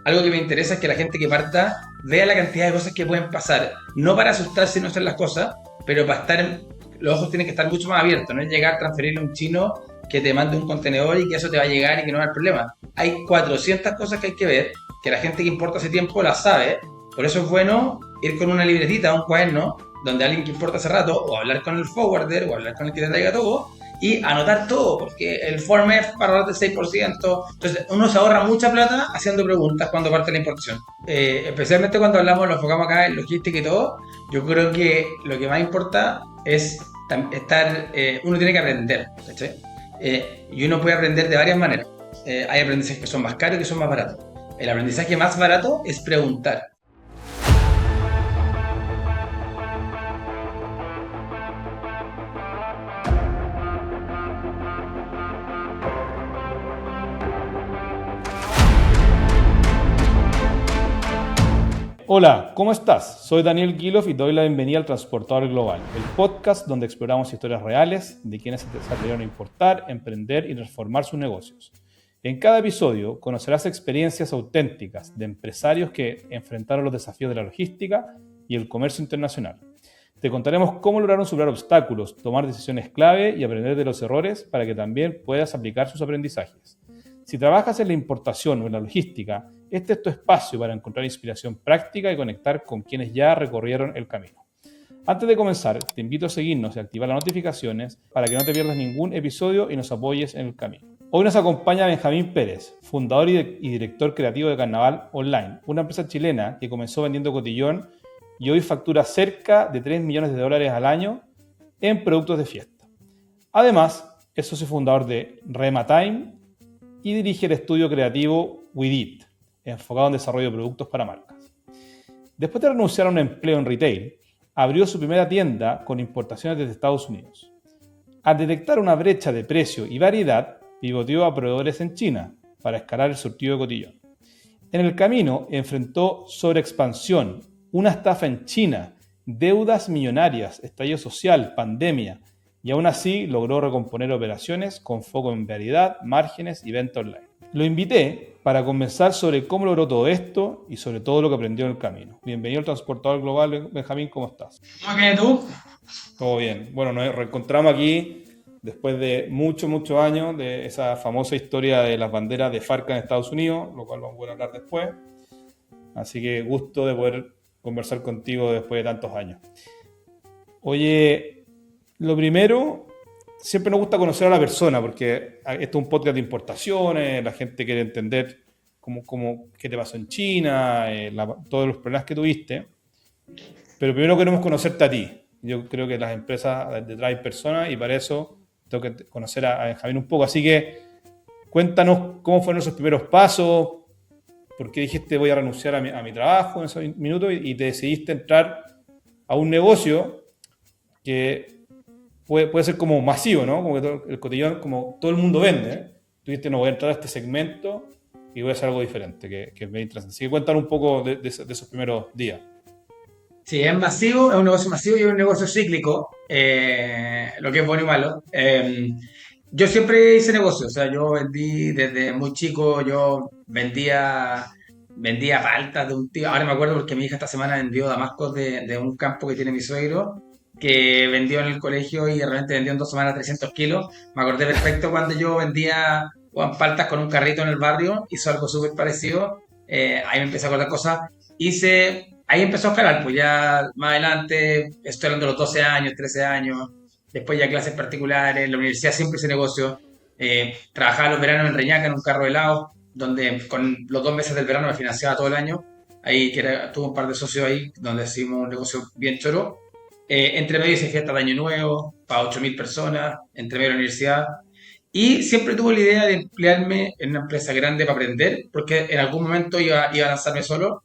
algo que me interesa es que la gente que parta vea la cantidad de cosas que pueden pasar. No para asustarse y no hacer las cosas, pero para estar, los ojos tienen que estar mucho más abiertos. No es llegar a transferirle a un chino que te mande un contenedor y que eso te va a llegar y que no va a haber problema. Hay 400 cosas que hay que ver, que la gente que importa hace tiempo las sabe. Por eso es bueno ir con una libretita, un cuaderno, donde alguien que importa hace rato, o hablar con el forwarder, o hablar con el que te traiga todo, y anotar todo, porque el Form F para ahorrarte el 6%. Entonces, uno se ahorra mucha plata haciendo preguntas cuando parte la importación. Especialmente cuando hablamos, lo enfocamos acá en logística y todo, yo creo que lo que más importa es estar, uno tiene que aprender, ¿cachai? Y uno puede aprender de varias maneras. Hay aprendizajes que son más caros y que son más baratos. El aprendizaje más barato es preguntar. Hola, ¿cómo estás? Soy Daniel Guilov y doy la bienvenida al Transportador Global, el podcast donde exploramos historias reales de quienes se atrevieron a importar, emprender y transformar sus negocios. En cada episodio conocerás experiencias auténticas de empresarios que enfrentaron los desafíos de la logística y el comercio internacional. Te contaremos cómo lograron superar obstáculos, tomar decisiones clave y aprender de los errores para que también puedas aplicar sus aprendizajes. Si trabajas en la importación o en la logística, este es tu espacio para encontrar inspiración práctica y conectar con quienes ya recorrieron el camino. Antes de comenzar, te invito a seguirnos y activar las notificaciones para que no te pierdas ningún episodio y nos apoyes en el camino. Hoy nos acompaña Benjamín Pérez, fundador y director creativo de Carnaval Online, una empresa chilena que comenzó vendiendo cotillón y hoy factura cerca de $3 millones al año en productos de fiesta. Además, es socio fundador de Rema Time y dirige el estudio creativo WeDid, enfocado en desarrollo de productos para marcas. Después de renunciar a un empleo en retail, abrió su primera tienda con importaciones desde Estados Unidos. Al detectar una brecha de precio y variedad, pivoteó a proveedores en China para escalar el surtido de cotillón. En el camino enfrentó sobreexpansión, una estafa en China, deudas millonarias, estallido social, pandemia, y aún así logró recomponer operaciones con foco en variedad, márgenes y venta online. Lo invité para conversar sobre cómo logró todo esto y sobre todo lo que aprendió en el camino. Bienvenido al Transportador Global, Benjamín, ¿cómo estás? Muy bien, ¿tú? Todo bien. Bueno, nos reencontramos aquí después de muchos años de esa famosa historia de las banderas de FARC en Estados Unidos, lo cual vamos a hablar después. Así que gusto de poder conversar contigo después de tantos años. Oye, lo primero, siempre nos gusta conocer a la persona, porque esto es un podcast de importaciones, la gente quiere entender qué te pasó en China, todos los problemas que tuviste. Pero primero queremos conocerte a ti. Yo creo que las empresas detrás hay personas y para eso tengo que conocer a Benjamín un poco. Así que cuéntanos cómo fueron esos primeros pasos, por qué dijiste voy a renunciar a mi trabajo en esos minutos y te decidiste entrar a un negocio que puede ser como masivo, ¿no? Como que el cotillón, como todo el mundo vende, ¿eh? Tú dijiste, no, voy a entrar a este segmento y voy a hacer algo diferente, que es muy interesante. Así que cuéntanos un poco de esos primeros días. Sí, es masivo, es un negocio masivo y es un negocio cíclico, lo que es bueno y malo. Yo siempre hice negocios, o sea, yo vendí desde muy chico, yo vendía paltas de un tío. Ahora me acuerdo porque mi hija esta semana vendió damascos de un campo que tiene mi suegro, que vendió en el colegio y realmente vendió en 2 semanas 300 kilos. Me acordé perfecto cuando yo vendía paltas con un carrito en el barrio, hizo algo súper parecido. Ahí me empecé a acordar cosas. Ahí empezó a escalar, pues ya más adelante, estoy hablando de los 12 años, 13 años, después ya clases particulares, en la universidad siempre hice negocio. Trabajaba los veranos en Reñaca en un carro de helado, donde con los 2 meses del verano me financiaba todo el año. Ahí tuve un par de socios ahí, donde hicimos un negocio bien choro. Entre medio hice fiestas de Año Nuevo, para 8.000 personas, entre medio de la universidad. Y siempre tuve la idea de emplearme en una empresa grande para aprender, porque en algún momento iba a lanzarme solo.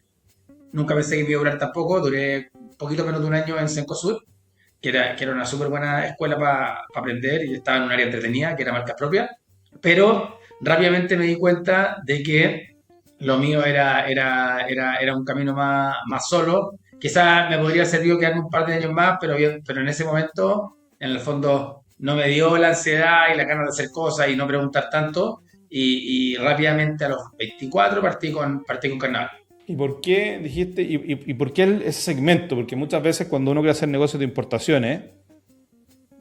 Nunca pensé que me iba a durar tampoco. Duré un poquito menos de un año en Cencosud, que era una súper buena escuela para aprender y estaba en un área entretenida, que era marca propia. Pero rápidamente me di cuenta de que lo mío era un camino más solo. Quizás me podría servir quedarme un par de años más, pero en ese momento, en el fondo, no me dio la ansiedad y la ganas de hacer cosas y no preguntar tanto. y rápidamente a los 24 partí con carnaval. ¿Y por qué dijiste, y por qué ese segmento? Porque muchas veces cuando uno quiere hacer negocios de importaciones,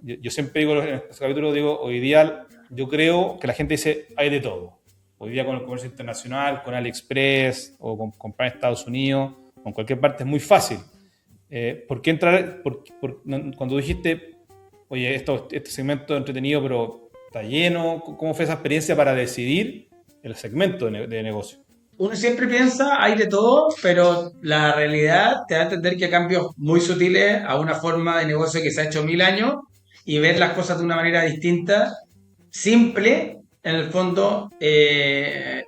yo siempre digo en este capítulo, digo, hoy día yo creo que la gente dice, hay de todo. Hoy día con el comercio internacional, con AliExpress o con comprar en Estados Unidos o en cualquier parte es muy fácil. ¿Por qué entrar? Cuando dijiste, oye, este segmento entretenido, pero está lleno, ¿cómo fue esa experiencia para decidir el segmento de negocio? Uno siempre piensa, hay de todo, pero la realidad te da a entender que hay cambios muy sutiles a una forma de negocio que se ha hecho 1000 años y ver las cosas de una manera distinta, simple, en el fondo,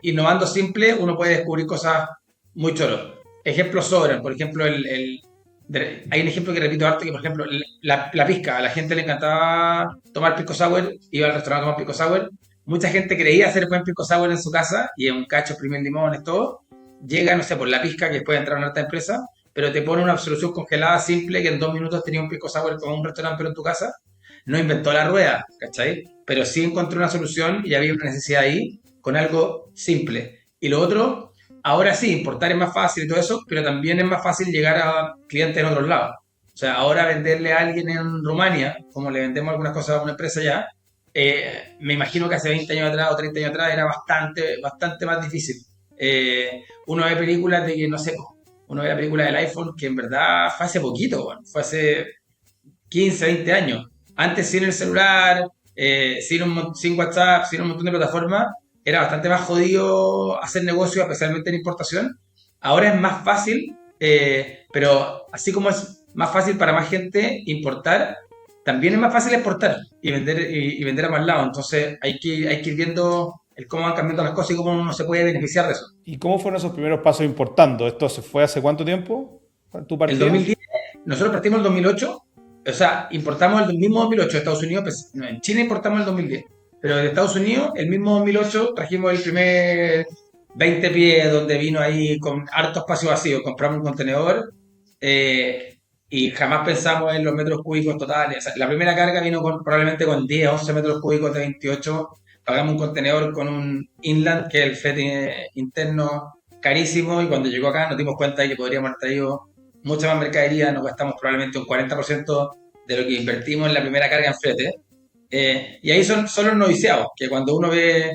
innovando simple, uno puede descubrir cosas muy choros. Ejemplos sobran, por ejemplo, hay un ejemplo que repito harto, que por ejemplo, la pisca, a la gente le encantaba tomar pisco sour, iba al restaurante a tomar pisco sour, mucha gente creía hacer buen pisco sour en su casa, y en un cacho, primer limones, todo, llega, no sé, por la pisca, que puede entrar en alta empresa, pero te pone una solución congelada simple, que en 2 minutos tenía un pisco sour como un restaurante, pero en tu casa, no inventó la rueda, ¿cachai? Pero sí encontró una solución y había una necesidad ahí con algo simple. Y lo otro, ahora sí, importar es más fácil y todo eso, pero también es más fácil llegar a clientes en otros lados. O sea, ahora venderle a alguien en Rumania, como le vendemos algunas cosas a una empresa ya, me imagino que hace 20 años atrás o 30 años atrás era bastante, bastante más difícil. Uno ve películas de que, no sé, uno ve la película del iPhone que en verdad fue hace poquito, bueno, fue hace 15, 20 años. Antes sin el celular, sin WhatsApp, sin un montón de plataformas, era bastante más jodido hacer negocio, especialmente en importación. Ahora es más fácil, pero así como es más fácil para más gente importar, también es más fácil exportar y vender a más lados. Entonces hay que ir viendo cómo van cambiando las cosas y cómo uno se puede beneficiar de eso. ¿Y cómo fueron esos primeros pasos importando? ¿Esto se fue hace cuánto tiempo? ¿Tu El partida? 2010, nosotros partimos el 2008, o sea, importamos el mismo 2008 de Estados Unidos, pues, no, en China importamos el 2010, pero de Estados Unidos, el mismo 2008, trajimos el primer 20 pies donde vino ahí con harto espacio vacío, compramos un contenedor y jamás pensamos en los metros cúbicos totales. O sea, la primera carga vino probablemente con 10, 11 metros cúbicos de 28, pagamos un contenedor con un inland, que es el flete interno carísimo, y cuando llegó acá nos dimos cuenta de que podríamos haber traído mucha más mercadería, nos gastamos probablemente un 40% de lo que invertimos en la primera carga en flete. Y ahí son los noviciados, que cuando uno ve,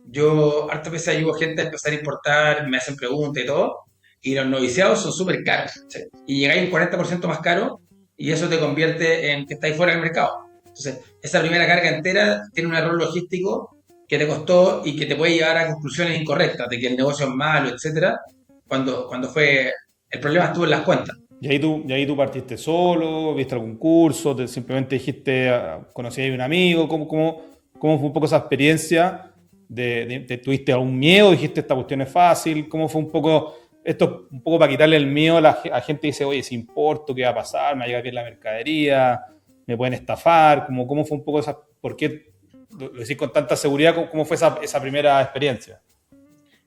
yo hartas veces ayudo a gente a empezar a importar, me hacen preguntas y todo, y los noviciados son súper caros, ¿sí? Y llegáis un 40% más caro, y eso te convierte en que estáis fuera del mercado. Entonces, esa primera carga entera tiene un error logístico que te costó y que te puede llevar a conclusiones incorrectas de que el negocio es malo, etcétera, cuando fue el problema estuvo en las cuentas. ¿Y ahí tú partiste solo? ¿Viste algún curso? ¿Simplemente dijiste, conocí a un amigo? ¿Cómo fue un poco esa experiencia? ¿Tuviste algún miedo? ¿Dijiste esta cuestión es fácil? ¿Cómo fue un poco esto, un poco para quitarle el miedo a gente que dice, oye, si importo, ¿qué va a pasar? ¿Me va a llegar bien la mercadería? ¿Me pueden estafar? ¿Cómo fue un poco esa? ¿Por qué lo decís con tanta seguridad? ¿Cómo fue esa primera experiencia?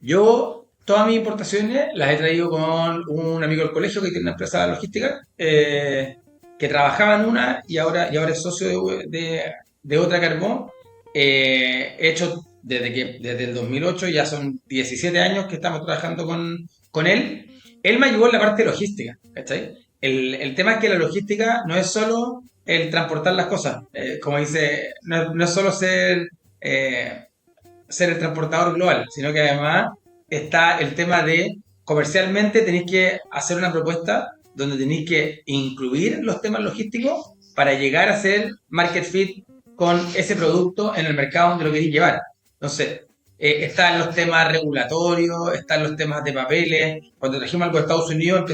Yo todas mis importaciones las he traído con un amigo del colegio que tiene una empresa logística, que trabajaba en una y ahora es socio de otra Carbón. He hecho desde el 2008, ya son 17 años que estamos trabajando con él. Él me ayudó en la parte logística, ¿cachai? El tema es que la logística no es solo el transportar las cosas, como dice, no es solo ser el transportador global, sino que además está el tema de comercialmente tenéis que hacer una propuesta donde tenéis que incluir los temas logísticos para llegar a ser market fit con ese producto en el mercado donde lo queréis llevar. Entonces, están los temas regulatorios, están los temas de papeles. Cuando trajimos algo de Estados Unidos,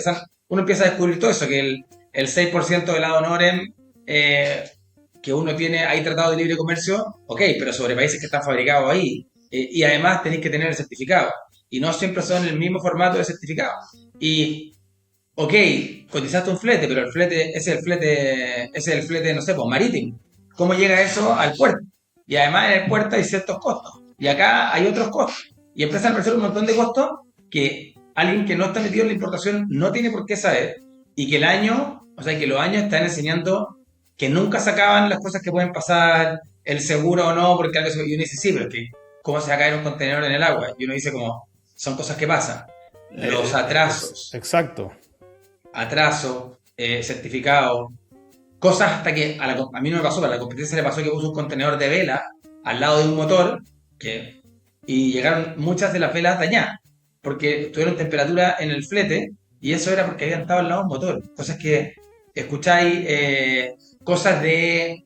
uno empieza a descubrir todo eso, que el 6% de la honorem que uno tiene ahí tratado de libre comercio, ok, pero sobre países que están fabricados ahí. Y además tenéis que tener el certificado. Y no siempre son el mismo formato de certificado. Y, ok, cotizaste un flete, pero el flete ese es el flete, no sé, pues marítimo. ¿Cómo llega eso al puerto? Y además en el puerto hay ciertos costos. Y acá hay otros costos. Y empiezan a aparecer un montón de costos que alguien que no está metido en la importación no tiene por qué saber. Y que que los años están enseñando que nunca se acaban las cosas que pueden pasar, el seguro o no, porque algo se... Y uno dice, sí, pero es que cómo se va a caer un contenedor en el agua. Y uno dice como, son cosas que pasan. Los atrasos, Exacto. certificados, cosas hasta que a mí no me pasó, pero a la competencia le pasó que puso un contenedor de vela al lado de un motor y llegaron muchas de las velas dañadas porque tuvieron temperatura en el flete y eso era porque habían estado al lado de un motor. Cosas que escucháis, cosas de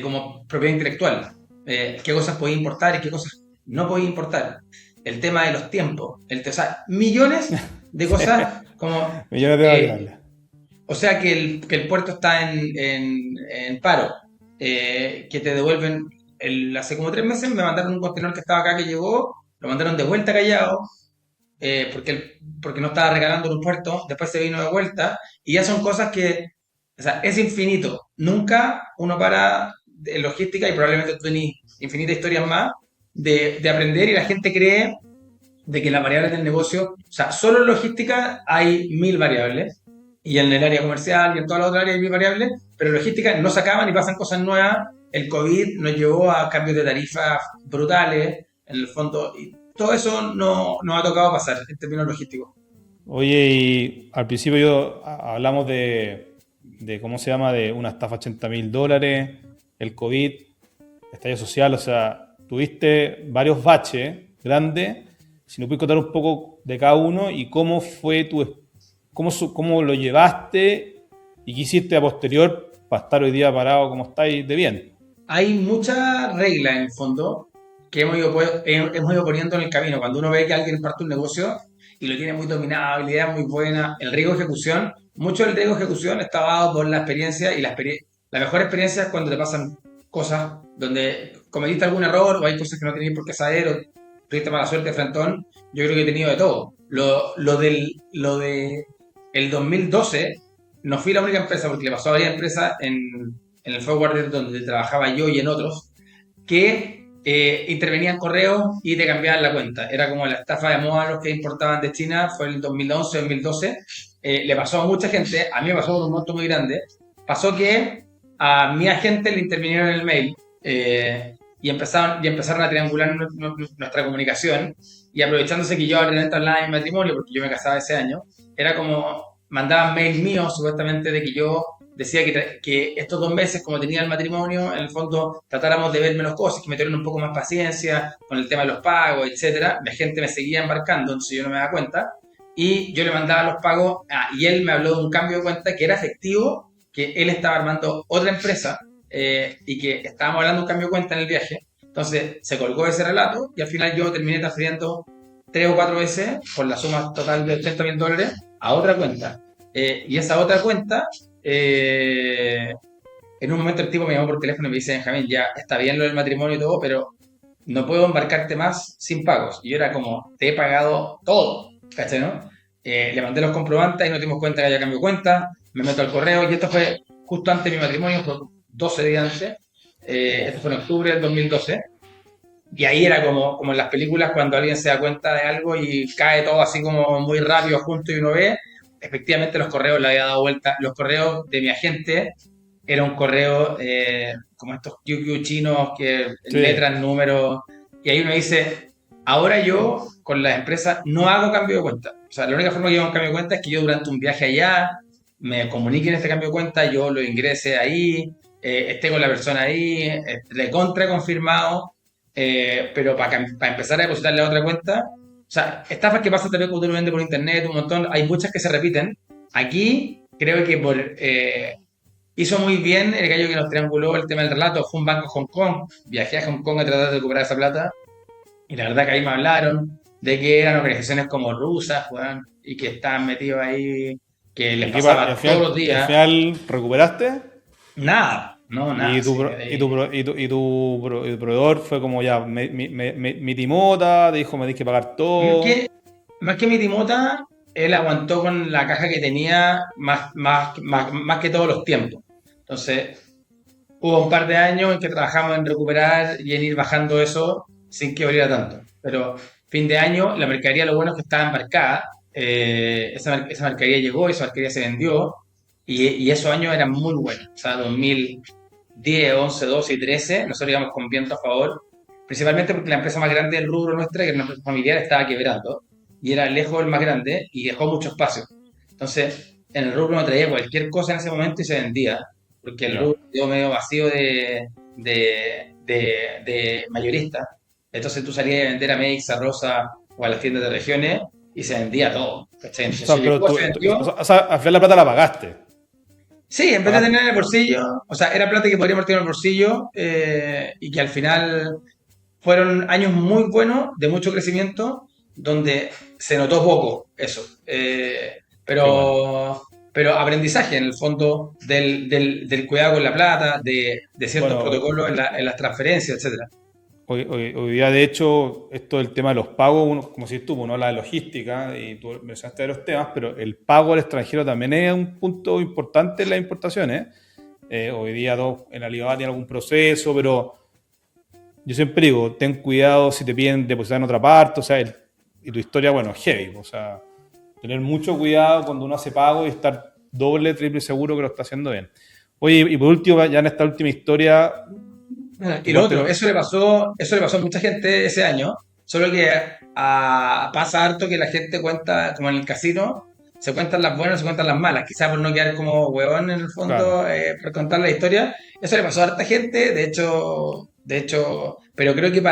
como propiedad intelectual. Qué cosas podéis importar y qué cosas no podéis importar. El tema de los tiempos. O sea, millones de cosas como... Millones de variables. O sea que el puerto está en paro, que te devuelven, hace como 3 meses me mandaron un contenedor que estaba acá que llegó, lo mandaron de vuelta Callao, porque no estaba regalando en un puerto, después se vino de vuelta, y ya son cosas que, o sea, es infinito, nunca uno para en logística y probablemente tú tenés infinitas historias más de aprender y la gente cree de que las variables del negocio, o sea, solo en logística hay 1000 variables, y en el área comercial y en todas las otras áreas hay 1000 variables, pero en logística no se acaban y pasan cosas nuevas. El COVID nos llevó a cambios de tarifas brutales, en el fondo, y todo eso no nos ha tocado pasar en términos logísticos. Oye, y al principio hablamos de ¿cómo se llama? De una estafa $80.000, el COVID, estallido social, o sea, tuviste varios baches grandes. Si nos puedes contar un poco de cada uno y cómo fue cómo lo llevaste y qué hiciste a posterior para estar hoy día parado como estáis de bien. Hay muchas reglas en el fondo que hemos ido poniendo en el camino. Cuando uno ve que alguien parte un negocio y lo tiene muy dominado, y la idea es muy buena, el riesgo de ejecución, mucho del riesgo de ejecución está dado por la experiencia y la mejor experiencia es cuando te pasan cosas donde cometiste algún error o hay cosas que no tenías por qué saber o tuviste mala suerte de frentón. Yo creo que he tenido de todo. Lo de el 2012 no fui la única empresa porque le pasó a varias empresas en el forwarder donde trabajaba yo y en otros que intervenían correos y te cambiaban la cuenta. Era como la estafa de moda a los que importaban de China, fue el 2011-2012. Le pasó a mucha gente, a mí me pasó con un monto muy grande. Pasó que a mi agente le intervinieron en el mail y empezaron a triangular nuestra comunicación y aprovechándose que yo realmente hablaba de mi matrimonio, porque yo me casaba ese año, era como mandaban mails míos supuestamente de que yo decía que estos 2 meses, como tenía el matrimonio, en el fondo tratáramos de ver menos cosas, que me tuvieran un poco más paciencia con el tema de los pagos, etcétera. La gente me seguía embarcando, entonces yo no me daba cuenta. Y yo le mandaba los pagos, y él me habló de un cambio de cuenta que era efectivo, que él estaba armando otra empresa y que estábamos hablando de un cambio de cuenta en el viaje. Entonces se colgó ese relato y al final yo terminé transfiriendo 3 o 4 veces por la suma total de $80.000 a otra cuenta. Y esa otra cuenta, en un momento el tipo me llamó por teléfono y me dice: Benjamín, ya está bien lo del matrimonio y todo, pero no puedo embarcarte más sin pagos. Y yo era como, te he pagado todo, ¿cachai, no? Le mandé los comprobantes y nos dimos cuenta que había cambio de cuenta, me meto al correo y esto fue justo antes de mi matrimonio, fue 12 días antes. Esto fue en octubre del 2012. Y ahí era como en las películas cuando alguien se da cuenta de algo y cae todo así como muy rápido junto y uno ve, efectivamente los correos le había dado vuelta. Los correos de mi agente era un correo como estos QQ chinos que Sí. letras, números, y ahí uno dice, ahora yo con las empresas no hago cambio de cuenta. O sea, la única forma que yo hago un cambio de cuenta es que yo durante un viaje allá me comunique en este cambio de cuenta, yo lo ingrese ahí, esté con la persona ahí, recontra confirmado, pero para empezar a depositarle a otra cuenta, o sea, estafas que pasan también cuando uno vende por internet, un montón, hay muchas que se repiten. Aquí creo que hizo muy bien el gallo que nos trianguló el tema del relato, fue un banco en Hong Kong, viajé a Hong Kong a tratar de recuperar esa plata, y la verdad que ahí me hablaron de que eran organizaciones como rusas, weón, y que estaban metidos ahí, que les pasaba todos los ¿Al días. final recuperaste? Nada, no, nada. Y tu, Sí, pro- y tu, pro- y tu, y tu pro- el proveedor fue como ya, mi timota, te dijo me tienes que pagar más todo. que mi timota, él aguantó con la caja que tenía más que todos los tiempos. Entonces, hubo un par de años en que trabajamos en recuperar y en ir bajando eso sin que valiera tanto. Pero fin de año, la mercadería, lo bueno es que estaba embarcada. Esa mercadería llegó, esa mercadería se vendió y esos años eran muy buenos. O sea, 10, 11, 12 y 13, nosotros íbamos con viento a favor, principalmente porque la empresa más grande del rubro nuestra, que era una empresa familiar, estaba quebrando y era lejos el más grande y dejó mucho espacio. Entonces, en el rubro no traía cualquier cosa en ese momento y se vendía, porque el Ya. rubro quedó medio vacío de mayoristas. Entonces tú salías a vender a Mex, a Rosa o a las tiendas de regiones y se vendía todo. ¿Cachai? O Entonces sea, se pero llegó, se vendió. o sea, al final la plata la pagaste. Sí, en vez de tener Pagaste. en el bolsillo, o sea, era plata que podríamos tener en el bolsillo y que al final fueron años muy buenos, de mucho crecimiento, donde se notó poco eso. Qué bueno. Pero aprendizaje en el fondo del cuidado con la plata, de ciertos Bueno, protocolos en las transferencias, etcétera. hoy día, de hecho, esto del tema de los pagos, como si tú, ¿no? La logística, y tú mencionaste de los temas, pero el pago al extranjero también es un punto importante en las importaciones. Hoy día en Alibaba tiene algún proceso, pero yo siempre digo, ten cuidado si te piden depositar en otra parte, o sea, y tu historia, bueno, es heavy, o sea, tener mucho cuidado cuando uno hace pago y estar doble, triple seguro que lo está haciendo bien. Oye, y por último, ya en esta última historia, Y tú lo cuánto... otro, eso le pasó a mucha gente ese año, solo que pasa harto que la gente cuenta, como en el casino, se cuentan las buenas, se cuentan las malas, quizás por no quedar como huevón en el Claro, fondo, por contar la historia. Eso le pasó a harta gente, de hecho, pero creo que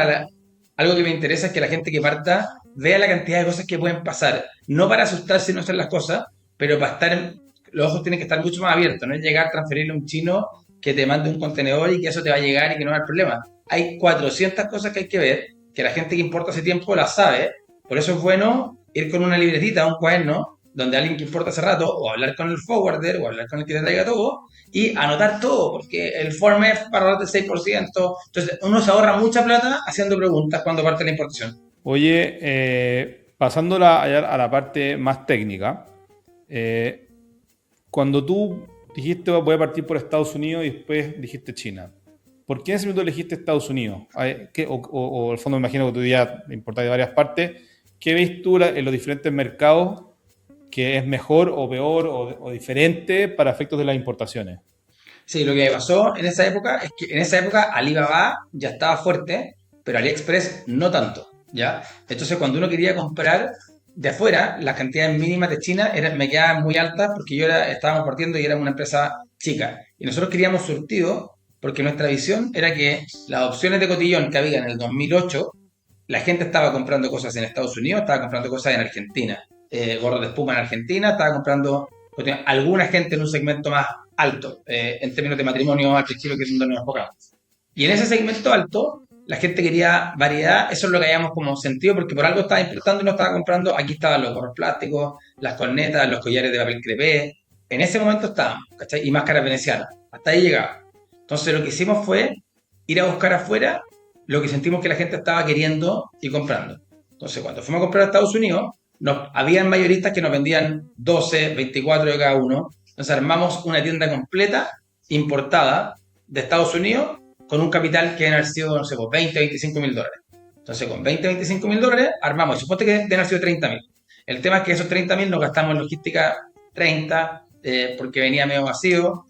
algo que me interesa es que la gente que parta vea la cantidad de cosas que pueden pasar, no para asustarse y no hacer las cosas, pero para estar, los ojos tienen que estar mucho más abiertos, no es llegar a transferirle a un chino que te mande un contenedor y que eso te va a llegar y que no va a haber problema. Hay 400 cosas que hay que ver, que la gente que importa hace tiempo las sabe, por eso es bueno ir con una libretita, un cuaderno, donde alguien que importa hace rato, o hablar con el forwarder, o hablar con el que te traiga todo, y anotar todo, porque el form es para ahorrarte el 6%, entonces uno se ahorra mucha plata haciendo preguntas cuando parte la importación. oye, pasando a la parte más técnica, eh, cuando tú dijiste voy a partir por Estados Unidos y después dijiste China, ¿por qué en ese momento elegiste Estados Unidos? O al fondo me imagino que tú ya importas de varias partes. ¿Qué ves tú en los diferentes mercados que es mejor o peor o diferente para efectos de las importaciones? Sí, lo que pasó en esa época es que en esa época Alibaba ya estaba fuerte, pero AliExpress no tanto, ¿ya? Entonces cuando uno quería comprar de afuera, las cantidades mínimas de China me quedaban muy altas porque estábamos partiendo y éramos una empresa chica. Y nosotros queríamos surtido porque nuestra visión era que las opciones de cotillón que había en el 2008, la gente estaba comprando cosas en Estados Unidos, estaba comprando cosas en Argentina, gorros de espuma en Argentina, estaba comprando alguna gente en un segmento más alto, en términos de matrimonio al principio, que es donde nos enfocamos. Y en ese segmento alto, la gente quería variedad, eso es lo que habíamos como sentido, porque por algo estaba importando y no estaba comprando, aquí estaban los gorros plásticos, las cornetas, los collares de papel crepé, en ese momento estábamos, ¿cachai? Y máscaras venecianas, hasta ahí llegaba. Entonces lo que hicimos fue ir a buscar afuera lo que sentimos que la gente estaba queriendo y comprando. Entonces cuando fuimos a comprar a Estados Unidos, habían mayoristas que nos vendían 12, 24 de cada uno. Entonces armamos una tienda completa, importada, de Estados Unidos, con un capital que deben haber sido, no sé, pues 20, 25 mil dólares. Entonces con 20, 25 mil dólares armamos, suponte que deben haber sido 30 mil. El tema es que esos 30 mil nos gastamos en logística 30, porque venía medio vacío,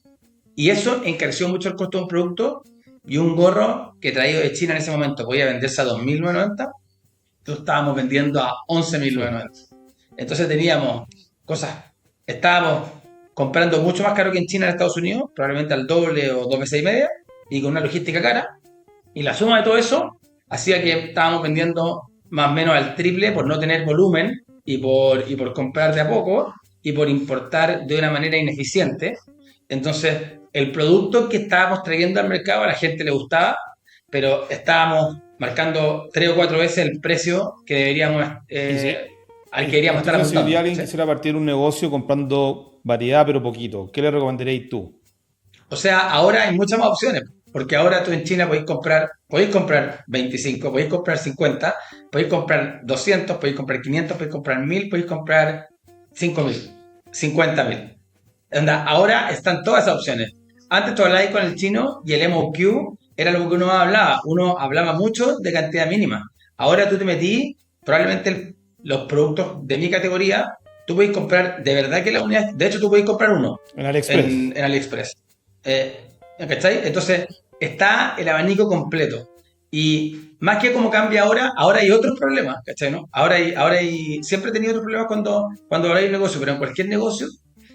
y eso encareció mucho el costo de un producto, y un gorro que traído de China en ese momento podía venderse a 2.990, entonces estábamos vendiendo a Sí. 11.990. Entonces teníamos cosas, estábamos comprando mucho más caro que en China en Estados Unidos, probablemente al doble o 2 veces y media, y con una logística cara. Y la suma de todo eso hacía que estábamos vendiendo más o menos al triple por no tener volumen y por comprar de a poco y por importar de una manera ineficiente. Entonces, el producto que estábamos trayendo al mercado a la gente le gustaba, pero estábamos marcando 3 o 4 veces el precio que deberíamos, Y si, al que deberíamos estar entonces, si hoy día apuntando. alguien ¿Sí? quisiera partir un negocio comprando variedad pero poquito, ¿qué le recomendarías tú? O sea, ahora hay muchas más opciones, porque ahora tú en China podéis comprar 25, podéis comprar 50, podéis comprar 200, podéis comprar 500, podéis comprar 1000, podéis comprar 5000, 50.000. Ahora están todas esas opciones. Antes tú hablabas con el chino y el MOQ era lo que uno hablaba mucho de cantidad mínima. Ahora tú te metí, probablemente los productos de mi categoría, tú puedes comprar, de verdad que la unidad, de hecho tú puedes comprar uno En AliExpress. en AliExpress. Eh, ¿cachai? Entonces, está el abanico completo. Y más que como cambia ahora hay otros problemas, ¿cachai? ¿No? Siempre he tenido otros problemas cuando hay un negocio, pero en cualquier negocio,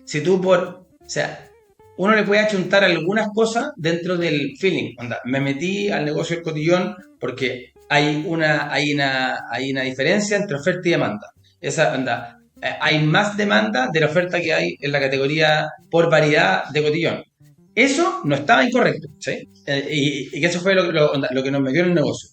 si tú o sea, uno le puede achuntar algunas cosas dentro del feeling. Onda, me metí al negocio del cotillón porque hay una diferencia entre oferta y demanda. Hay más demanda de la oferta que hay en la categoría por variedad de cotillón. Eso no estaba incorrecto, ¿sí? Y que eso fue lo que nos metió en el negocio.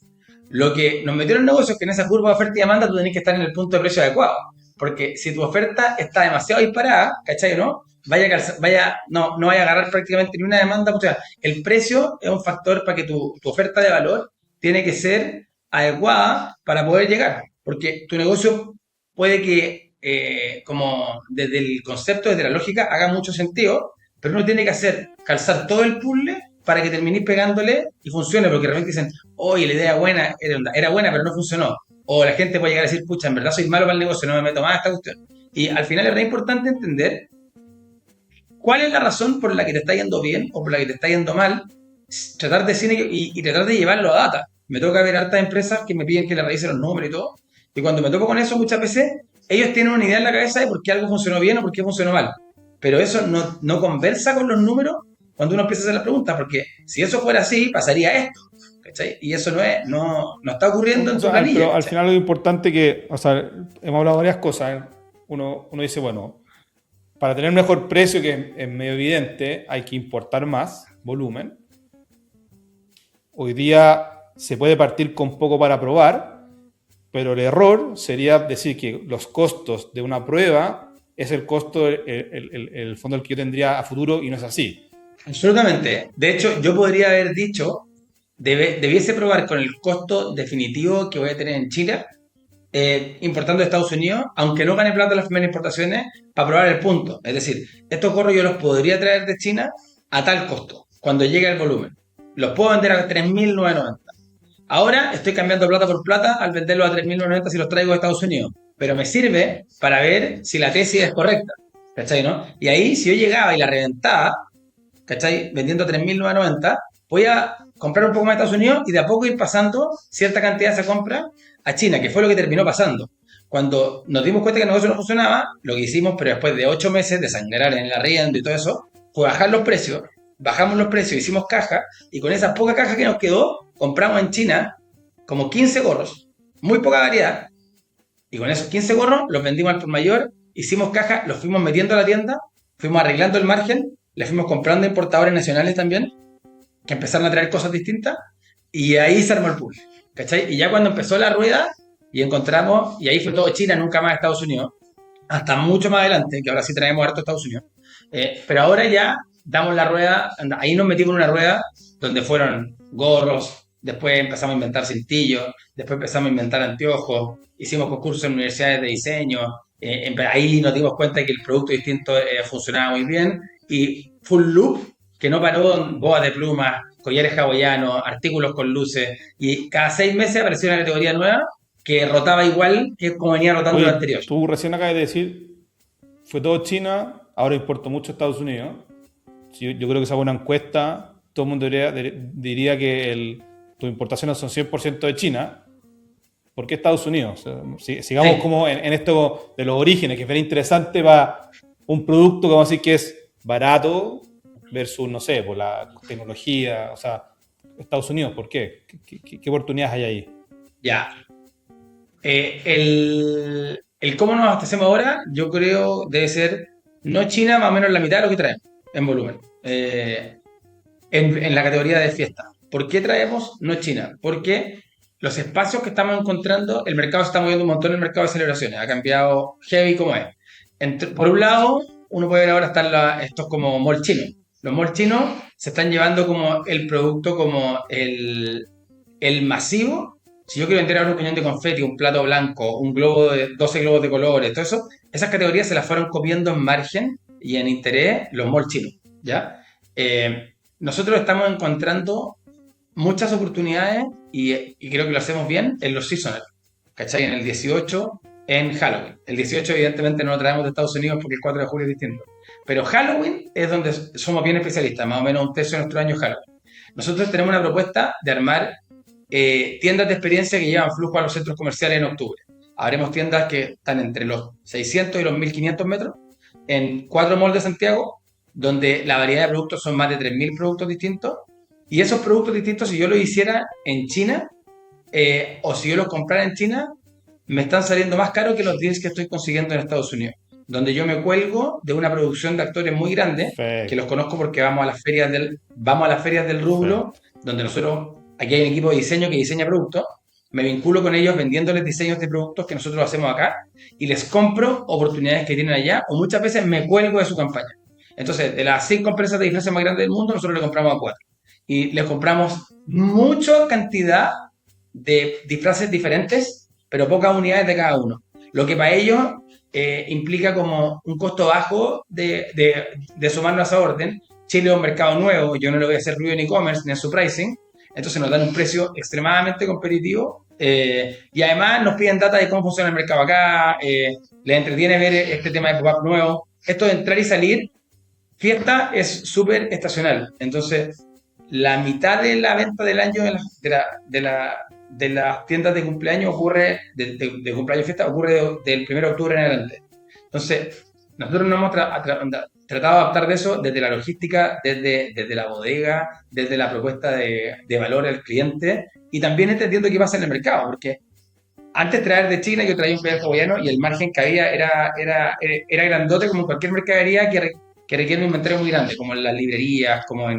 Lo que nos metió en el negocio es que en esa curva de oferta y demanda tú tenés que estar en el punto de precio adecuado. Porque si tu oferta está demasiado disparada, ¿cachai o no? No vaya a agarrar prácticamente ni una demanda. O sea, el precio es un factor para que tu oferta de valor tiene que ser adecuada para poder llegar. Porque tu negocio puede que, como desde el concepto, desde la lógica, haga mucho sentido, pero uno tiene que calzar todo el puzzle para que terminéis pegándole y funcione, porque realmente dicen, oye, la idea buena, era buena, pero no funcionó. O la gente puede llegar a decir, pucha, en verdad soy malo para el negocio, no me meto más a esta cuestión. Y al final es re importante entender cuál es la razón por la que te está yendo bien o por la que te está yendo mal, tratar de cine y tratar de llevarlo a data. Me toca ver hartas empresas que me piden que le revise los números y todo, y cuando me toco con eso muchas veces, ellos tienen una idea en la cabeza de por qué algo funcionó bien o por qué funcionó mal. Pero eso no conversa con los números cuando uno empieza a hacer las preguntas, porque si eso fuera así, pasaría esto. ¿Cachai? Y eso no está ocurriendo en O tu sea, planilla. pero al ¿Cachai? final lo importante que, o sea, hemos hablado de varias cosas. Uno dice, bueno, para tener mejor precio, que es medio evidente, hay que importar más volumen. Hoy día se puede partir con poco para probar, pero el error sería decir que los costos de una prueba es el costo, el fondo el que yo tendría a futuro, y no es así. Absolutamente. De hecho, yo podría haber dicho, debiese probar con el costo definitivo que voy a tener en Chile, importando de Estados Unidos, aunque no gane plata en las primeras importaciones, para probar el punto. Es decir, estos gorros yo los podría traer de China a tal costo, cuando llegue el volumen. Los puedo vender a 3.990. Ahora estoy cambiando plata por plata al venderlos a 3.990 si los traigo de Estados Unidos. Pero me sirve para ver si la tesis es correcta. ¿Cachai, no? Y ahí, si yo llegaba y la reventaba, ¿cachai? Vendiendo a 3.990, voy a comprar un poco más de Estados Unidos y de a poco ir pasando cierta cantidad de esa compra a China, que fue lo que terminó pasando. Cuando nos dimos cuenta que el negocio no funcionaba, lo que hicimos, pero después de 8 meses de sangrar en el arriendo y todo eso, fue bajar los precios. Bajamos los precios, hicimos caja, y con esa poca caja que nos quedó, compramos en China como 15 gorros, muy poca variedad, y con esos 15 gorros los vendimos al por mayor, hicimos caja, los fuimos metiendo a la tienda, fuimos arreglando el margen, le fuimos comprando a importadores nacionales también, que empezaron a traer cosas distintas, y ahí se armó el pool, ¿cachai? Y ya cuando empezó la rueda, y encontramos, y ahí fue todo China, nunca más Estados Unidos, hasta mucho más adelante, que ahora sí traemos harto a Estados Unidos, pero ahora ya damos la rueda, ahí nos metimos en una rueda donde fueron gorros, después empezamos a inventar cintillos, después empezamos a inventar anteojos, hicimos concursos en universidades de diseño, ahí nos dimos cuenta de que el producto distinto funcionaba muy bien, y Full Loop, que no paró, boas de plumas, collares hawaianos, artículos con luces, y cada 6 meses apareció una categoría nueva que rotaba igual que como venía rotando Oye, la anterior. tú recién acabas de decir, fue todo China, ahora importo mucho a Estados Unidos. Yo creo que esa buena encuesta, todo el mundo diría que tus importaciones son 100% de China. ¿Por qué Estados Unidos? O sea, sigamos Sí. como en esto de los orígenes, que es bien interesante para un producto que vamos a decir que es barato versus, no sé, por la tecnología. O sea, Estados Unidos, ¿por qué? ¿Qué oportunidades hay ahí? Ya. El cómo nos abastecemos ahora, yo creo, debe ser no China, más o menos la mitad de lo que traemos en volumen. En la categoría de fiesta. ¿Por qué traemos no China? Porque los espacios que estamos encontrando, el mercado se está moviendo un montón, el mercado de celebraciones, ha cambiado heavy como es. Por un lado, uno puede ver ahora están estos como mall chinos. Los mall chinos se están llevando como el producto, como el masivo. Si yo quiero vender ahora un cañón de confeti, un plato blanco, un globo de 12 globos de colores, todo eso, esas categorías se las fueron copiando en margen y en interés los mall chinos, ¿ya? Nosotros estamos encontrando muchas oportunidades y creo que lo hacemos bien en los seasonal, ¿cachai? En el 18 en Halloween. El 18 evidentemente no lo traemos de Estados Unidos porque el 4 de julio es distinto. Pero Halloween es donde somos bien especialistas, más o menos un tercio de nuestro año es Halloween. Nosotros tenemos una propuesta de armar tiendas de experiencia que llevan flujo a los centros comerciales en octubre. Habremos tiendas que están entre los 600 y los 1500 metros en 4 malls de Santiago, donde la variedad de productos son más de 3000 productos distintos. Y esos productos distintos, si yo los hiciera en China, o si yo los comprara en China, me están saliendo más caros que los deals que estoy consiguiendo en Estados Unidos, donde yo me cuelgo de una producción de actores muy grande, que los Perfecto, conozco porque vamos a las ferias del rubro, perfecto. donde nosotros, aquí hay un equipo de diseño que diseña productos, me vinculo con ellos vendiéndoles diseños de productos que nosotros hacemos acá y les compro oportunidades que tienen allá o muchas veces me cuelgo de su campaña. Entonces, de las 5 empresas de disfraces más grandes del mundo, nosotros le compramos a 4. Y les compramos mucha cantidad de disfraces diferentes, pero pocas unidades de cada uno. Lo que para ellos implica como un costo bajo de sumarnos a esa orden. Chile es un mercado nuevo, yo no le voy a hacer ruido en e-commerce ni en su pricing, entonces nos dan un precio extremadamente competitivo y además nos piden data de cómo funciona el mercado acá, les entretiene ver este tema de pop-up nuevo. Esto de entrar y salir, fiesta es súper estacional, entonces la mitad de la venta del año de las tiendas de cumpleaños ocurre, de cumpleaños fiesta, ocurre del 1 de octubre en adelante. Entonces, nosotros nos hemos tratado de adaptar de eso desde la logística, desde la bodega, desde la propuesta de valor al cliente y también entendiendo qué pasa en el mercado, porque antes traer de China yo traía un pedazo hawaiano y el margen que había era grandote como en cualquier mercadería que requiere un inventario muy grande, como en las librerías, como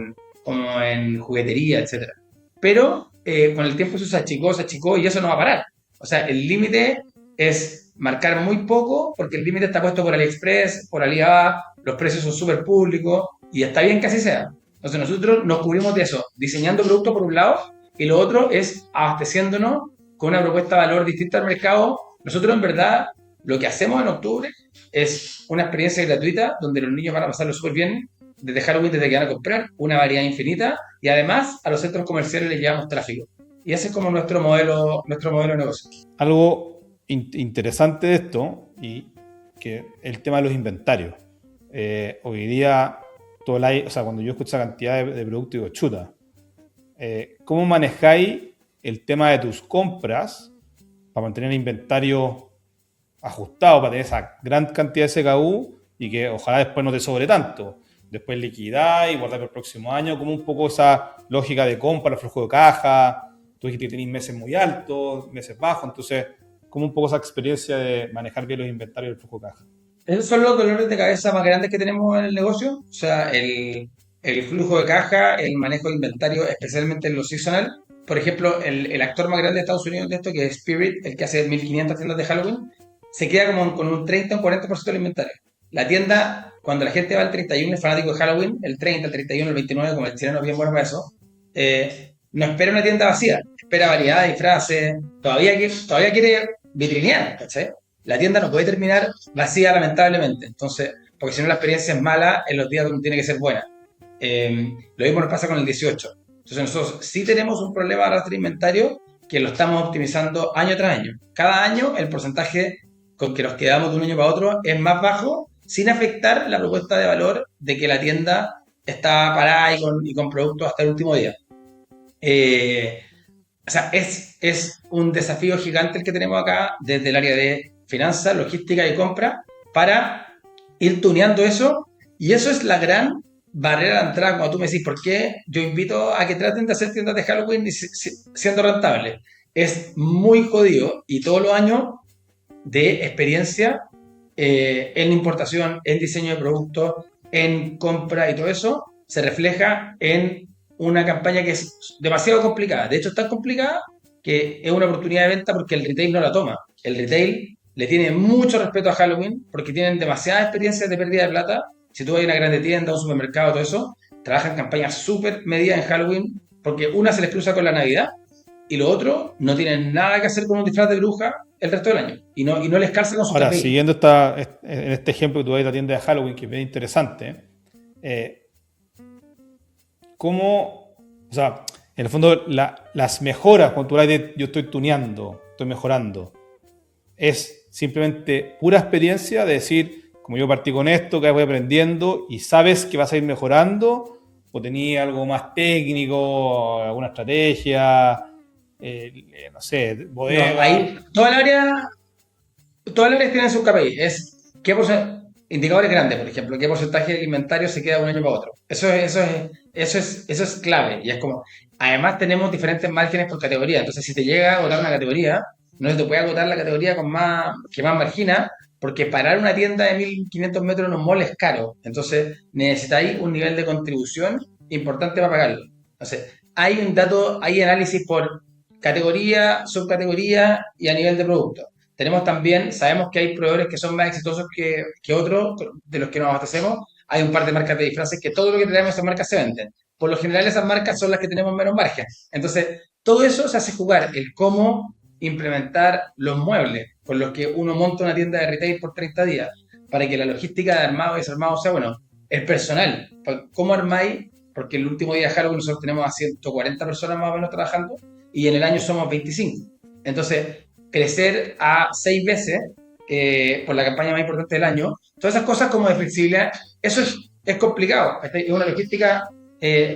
en juguetería, etcétera. Pero con el tiempo eso se achicó y eso no va a parar. O sea, el límite es marcar muy poco porque el límite está puesto por AliExpress, por Alibaba, los precios son súper públicos y está bien que así sea. Entonces nosotros nos cubrimos de eso, diseñando productos por un lado y lo otro es abasteciéndonos con una propuesta de valor distinta al mercado. Nosotros en verdad lo que hacemos en octubre es una experiencia gratuita donde los niños van a pasarlo súper bien desde Halloween, desde que van a comprar, una variedad infinita y además a los centros comerciales les llevamos tráfico. Y ese es como nuestro modelo de negocio. Algo interesante de esto y que el tema de los inventarios. Hoy día, o sea, cuando yo escucho esa cantidad de productos, digo, chuta, ¿cómo manejáis el tema de tus compras para mantener el inventario ajustado, para tener esa gran cantidad de SKU y que ojalá después no te sobre tanto? Después liquidar y guardar para el próximo año, como un poco esa lógica de compra, el flujo de caja. Tú dijiste que tenéis meses muy altos, meses bajos, entonces, como un poco esa experiencia de manejar bien los inventarios del flujo de caja. Esos son los dolores de cabeza más grandes que tenemos en el negocio. O sea, el flujo de caja, el manejo de inventario, especialmente en los seasonal. Por ejemplo, el actor más grande de Estados Unidos de esto, que es Spirit, el que hace 1500 tiendas de Halloween, se queda como con un 30 o un 40% del inventario. La tienda, cuando la gente va al 31, es fanático de Halloween, el 30, el 31, el 29, como el chileno es bien bueno para eso, no espera una tienda vacía, espera variedad de disfraces, todavía quiere vitrinear, ¿cachai? La tienda no puede terminar vacía, lamentablemente. Entonces, porque si no la experiencia es mala en los días donde tiene que ser buena. Lo mismo nos pasa con el 18. Entonces, nosotros sí tenemos un problema de arrastre de inventario que lo estamos optimizando año tras año. Cada año el porcentaje con que nos quedamos de un año para otro es más bajo, sin afectar la propuesta de valor de que la tienda está parada y con productos hasta el último día. Eh, o sea, es un desafío gigante el que tenemos acá desde el área de finanzas, logística y compra para ir tuneando eso. Y eso es la gran barrera de entrada cuando tú me decís, ¿por qué yo invito a que traten de hacer tiendas de Halloween siendo rentables? Es muy jodido y todos los años de experiencia en importación, en diseño de productos, en compra y todo eso, se refleja en una campaña que es demasiado complicada. De hecho, es tan complicada que es una oportunidad de venta porque el retail no la toma. El retail le tiene mucho respeto a Halloween porque tienen demasiadas experiencias de pérdida de plata. Si tú vas a una grande tienda, un supermercado, todo eso, trabajan campañas súper medidas en Halloween porque una se les cruza con la Navidad y lo otro no tienen nada que hacer con un disfraz de bruja el resto del año y no les calza con su Ahora, KPI. siguiendo en este ejemplo que tú vas a la tienda de Halloween, que es bien interesante, ¿cómo, o sea, en el fondo, las mejoras, cuando tú hablas de yo estoy tuneando, estoy mejorando, es simplemente pura experiencia de decir, como yo partí con esto, que voy aprendiendo y sabes que vas a ir mejorando, o tenía algo más técnico, alguna estrategia, no sé, No, bodega? ahí todas las áreas tienen su KPI. Es qué indicadores grandes, por ejemplo, qué porcentaje de inventario se queda de un año para otro. Eso es clave. Y es como, además tenemos diferentes márgenes por categoría. Entonces, si te llega a agotar una categoría, no se te puede agotar la categoría que más margina, porque parar una tienda de 1.500 metros en un mall es caro. Entonces, necesitáis un nivel de contribución importante para pagarlo. Entonces, hay un dato, hay análisis por categoría, subcategoría y a nivel de producto. Tenemos también, sabemos que hay proveedores que son más exitosos que otros de los que nos abastecemos. Hay un par de marcas de disfraces que todo lo que tenemos esas marcas se venden. Por lo general esas marcas son las que tenemos menos margen. Entonces, todo eso se hace jugar, el cómo implementar los muebles con los que uno monta una tienda de retail por 30 días para que la logística de armado y desarmado sea, bueno, el personal. ¿Cómo armáis? Porque el último día de Halloween nosotros tenemos a 140 personas más o menos trabajando y en el año somos 25. Entonces, crecer a 6 veces por la campaña más importante del año, todas esas cosas como de flexibilidad, eso es complicado. Es una logística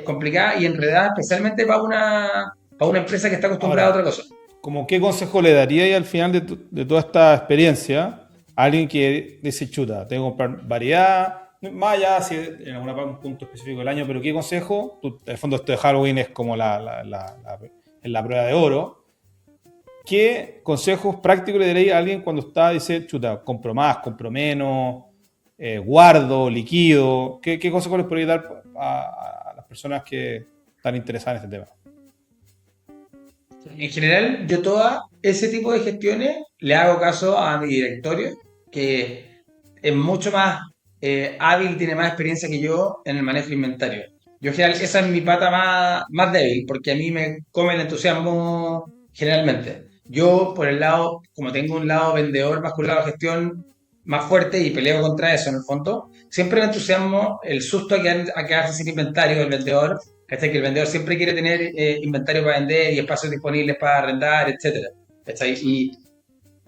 complicada y enredada, especialmente para una empresa que está acostumbrada a Ahora, otra cosa. ¿como qué consejo le daría al final de toda esta experiencia a alguien que dice, chuta, tengo que comprar variedad, más allá si en algún punto específico del año, pero qué consejo? En el fondo esto de Halloween es como la prueba de oro. ¿Qué consejos prácticos le daría a alguien cuando dice, chuta, compro más, compro menos, guardo, liquido? ¿Qué consejos les podría dar a las personas que están interesadas en este tema? En general, yo todo ese tipo de gestiones le hago caso a mi directorio, que es mucho más hábil, tiene más experiencia que yo en el manejo de inventario. Yo, en general, esa es mi pata más débil, porque a mí me come el entusiasmo generalmente. Yo, por el lado, como tengo un lado vendedor más que un lado gestión más fuerte y peleo contra eso en el fondo, siempre me entusiasmo el susto a quedarse sin inventario del vendedor. ¿Cachai? Que el vendedor siempre quiere tener inventario para vender y espacios disponibles para arrendar, etcétera. ¿Cachai? Y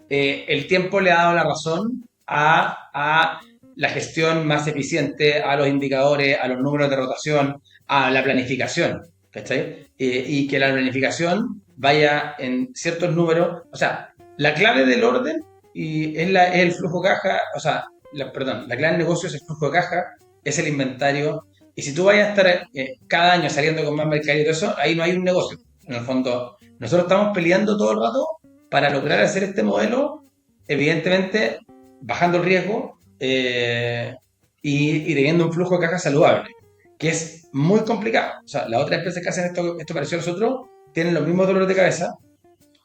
el tiempo le ha dado la razón a la gestión más eficiente, a los indicadores, a los números de rotación, a la planificación. ¿Cachai? Y que la planificación vaya en ciertos números. O sea, la clave del orden es el flujo de caja, o sea, perdón, la clave del negocio es el flujo de caja, es el inventario. Y si tú vayas a estar cada año saliendo con más mercadería y todo eso, ahí no hay un negocio. En el fondo, nosotros estamos peleando todo el rato para lograr hacer este modelo, evidentemente bajando el riesgo y teniendo un flujo de caja saludable, que es muy complicado. O sea, las otras empresas que hacen esto parecido a nosotros tienen los mismos dolores de cabeza.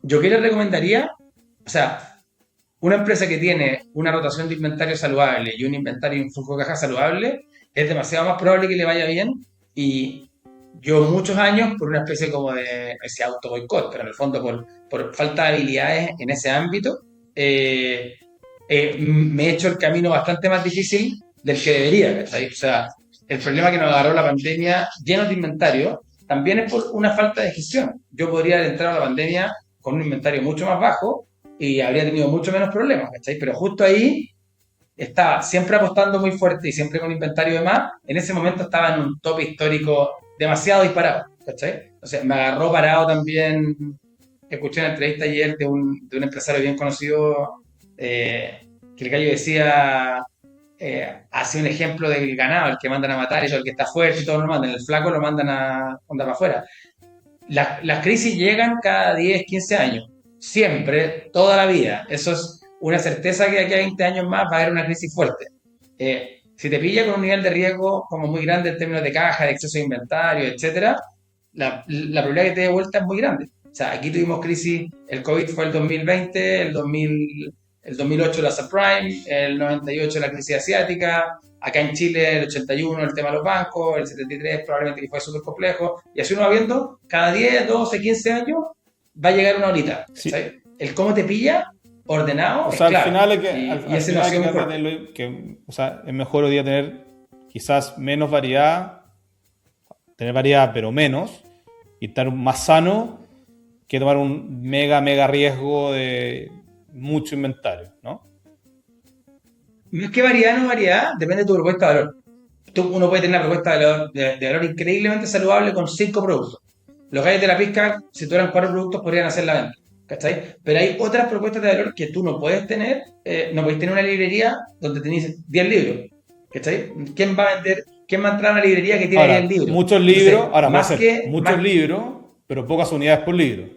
Yo qué les recomendaría, o sea, una empresa que tiene una rotación de inventario saludable y un inventario y un flujo de caja saludable, es demasiado más probable que le vaya bien y yo muchos años por una especie como de ese auto boicot, pero en el fondo por falta de habilidades en ese ámbito, me he hecho el camino bastante más difícil del que debería, ¿cachai? O sea, el problema que nos agarró la pandemia lleno de inventario también es por una falta de gestión. Yo podría haber entrado a la pandemia con un inventario mucho más bajo y habría tenido mucho menos problemas, ¿cachai? Pero justo ahí estaba siempre apostando muy fuerte y siempre con inventario de más, en ese momento estaba en un tope histórico demasiado disparado, ¿cachai? O sea, me agarró parado también, escuché una entrevista ayer de un empresario bien conocido, que el gallo decía, hace un ejemplo del ganado, el que mandan a matar, ellos, el que está fuerte y todo lo mandan, el flaco lo mandan a onda para afuera. Las crisis llegan cada 10, 15 años, siempre, toda la vida. Eso es una certeza que de aquí a 20 años más va a haber una crisis fuerte. Si te pilla con un nivel de riesgo como muy grande en términos de caja, de exceso de inventario, etcétera, la probabilidad que te dé vuelta es muy grande. O sea, aquí tuvimos crisis, el COVID fue el 2020, el 2008 la subprime, el 98 la crisis asiática, acá en Chile el 81 el tema de los bancos, el 73 probablemente que fue súper complejo, y así uno va viendo, cada 10, 12, 15 años va a llegar una horita. Sí. El cómo te pilla ordenado O es sea, al clave. final es Y ese no ha sido muy fuerte. o sea, es mejor hoy día tener quizás menos variedad, tener variedad pero menos, y estar más sano que tomar un mega riesgo de mucho inventario, ¿no? Más que variedad, no variedad, depende de tu propuesta de valor. Uno puede tener una propuesta de valor increíblemente saludable con 5 productos. Los gallos de la pizca, si tuvieran 4 productos, podrían hacer la venta. ¿Cachai? Pero hay otras propuestas de valor que tú no puedes tener. No podéis tener una librería donde tenéis 10 libros. ¿Cachai? ¿Quién va a vender? ¿Quién va a entrar a una librería que tiene Ahora, 10 libros? muchos libros, Entonces, ahora puede más ser que, muchos más, libros, pero pocas unidades por libro.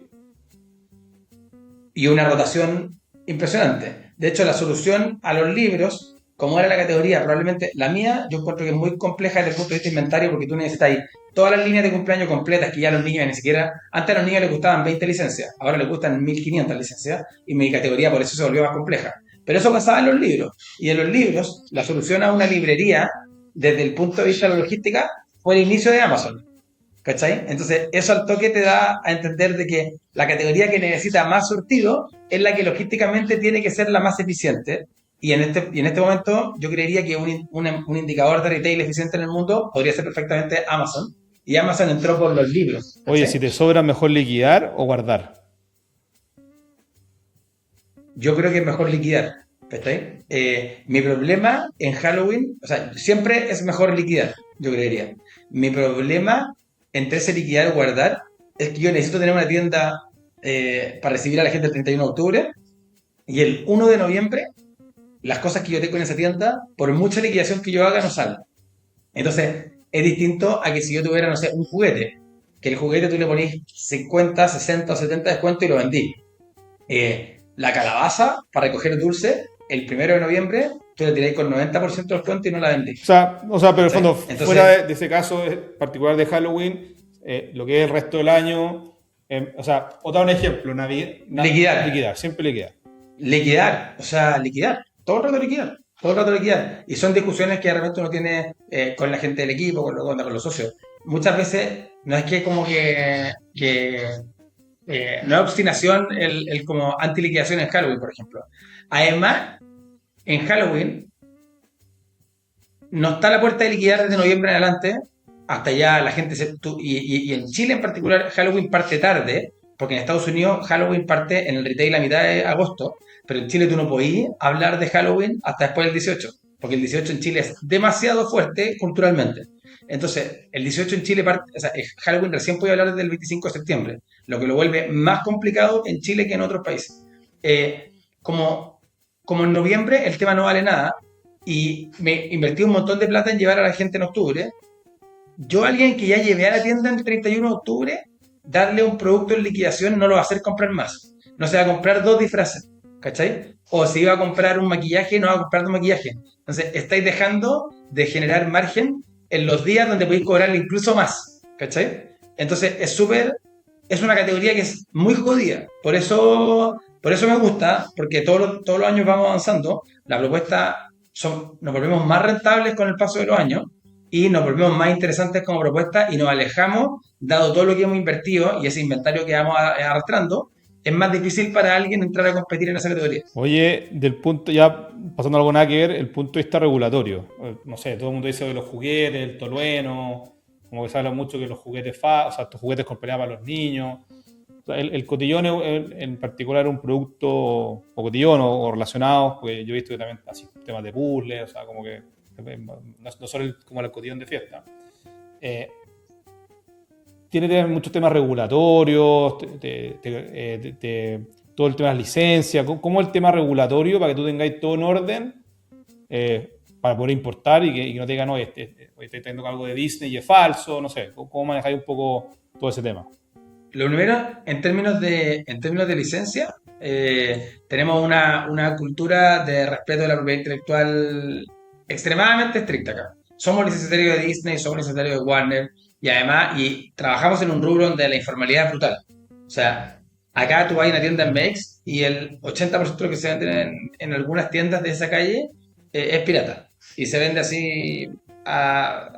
y una rotación impresionante. De hecho, la solución a los libros, como era la categoría, probablemente la mía, yo encuentro que es muy compleja desde el punto de vista inventario porque tú necesitas ahí todas las líneas de cumpleaños completas que ya los niños ni siquiera, antes a los niños les gustaban 20 licencias, ahora les gustan 1500 licencias y mi categoría por eso se volvió más compleja. Pero eso pasaba en los libros y en los libros la solución a una librería desde el punto de vista de la logística fue el inicio de Amazon. ¿Cachai? Entonces, eso al toque te da a entender de que la categoría que necesita más surtido es la que logísticamente tiene que ser la más eficiente. Y en este momento, yo creería que un indicador de retail eficiente en el mundo podría ser perfectamente Amazon. Y Amazon entró por los libros. Oye, ¿Cachai? si te sobra, mejor liquidar o guardar. Yo creo que es mejor liquidar. ¿Cachai? Mi problema en Halloween, o sea, siempre es mejor liquidar, yo creería. Mi problema entre ese liquidar y guardar es que yo necesito tener una tienda para recibir a la gente el 31 de octubre y el 1 de noviembre las cosas que yo tengo en esa tienda, por mucha liquidación que yo haga, no salen. Entonces, es distinto a que si yo tuviera, no sé, un juguete, que el juguete tú le ponís 50, 60 o 70 descuentos y lo vendí. La calabaza para recoger dulce, el 1 de noviembre, tú le tiráis con 90% de descuento y no la vendí. Pero en el ¿Sí? fondo, Entonces, fuera de ese caso particular de Halloween, lo que es el resto del año, o dar un ejemplo, liquidar. Siempre liquidar. Liquidar, o sea, liquidar. Todo el rato liquidar. Todo el rato liquidar. Y son discusiones que de repente uno tiene con la gente del equipo, con los socios. Muchas veces no es que como que no es obstinación el como anti-liquidación en Halloween, por ejemplo. Además, en Halloween no está la puerta de liquidar desde noviembre en adelante, hasta ya la gente y en Chile en particular Halloween parte tarde, porque en Estados Unidos Halloween parte en el retail a mitad de agosto, pero en Chile tú no podías hablar de Halloween hasta después del 18, porque el 18 en Chile es demasiado fuerte culturalmente. Entonces, el 18 en Chile parte, o sea, Halloween recién puede hablar desde el 25 de septiembre, lo que lo vuelve más complicado en Chile que en otros países. Como, como en noviembre el tema no vale nada, y me invertí un montón de plata en llevar a la gente en octubre. Yo, alguien que ya llevé a la tienda el 31 de octubre, darle un producto en liquidación no lo va a hacer comprar más. No se va a comprar 2 disfraces, ¿cachai? O si iba a comprar un maquillaje, no va a comprar 2 maquillajes. Entonces, estáis dejando de generar margen en los días donde podéis cobrarle incluso más, ¿cachai? Entonces, es una categoría que es muy jodida. Por eso me gusta, porque todos los años vamos avanzando. La propuesta nos volvemos más rentables con el paso de los años y nos volvemos más interesantes como propuesta y nos alejamos, dado todo lo que hemos invertido y ese inventario que vamos arrastrando, es más difícil para alguien entrar a competir en esa categoría. Oye, del punto, ya pasando a algo nada que ver, el punto de vista regulatorio. No sé, todo el mundo dice de los juguetes, el tolueno, como que se habla mucho que los juguetes estos juguetes con pelea para los niños. O sea, el cotillón en particular es un producto o cotillón o relacionado, porque yo he visto que también así temas de puzzles, o sea, como que no solo como el cotillón de fiesta. Tiene muchos temas regulatorios, todo el tema de las licencias, como el tema regulatorio para que tú tengáis todo en orden para poder importar y que no te digan, no, estoy teniendo algo de Disney y es falso, no sé, ¿cómo manejáis un poco todo ese tema? Lo primero, en términos de licencia, tenemos una cultura de respeto de la propiedad intelectual extremadamente estricta acá. Somos licenciatarios de Disney, somos licenciatarios de Warner y trabajamos en un rubro donde la informalidad es brutal. O sea, acá tú vas a una tienda en Mex y el 80% de lo que se vende en algunas tiendas de esa calle es pirata y se vende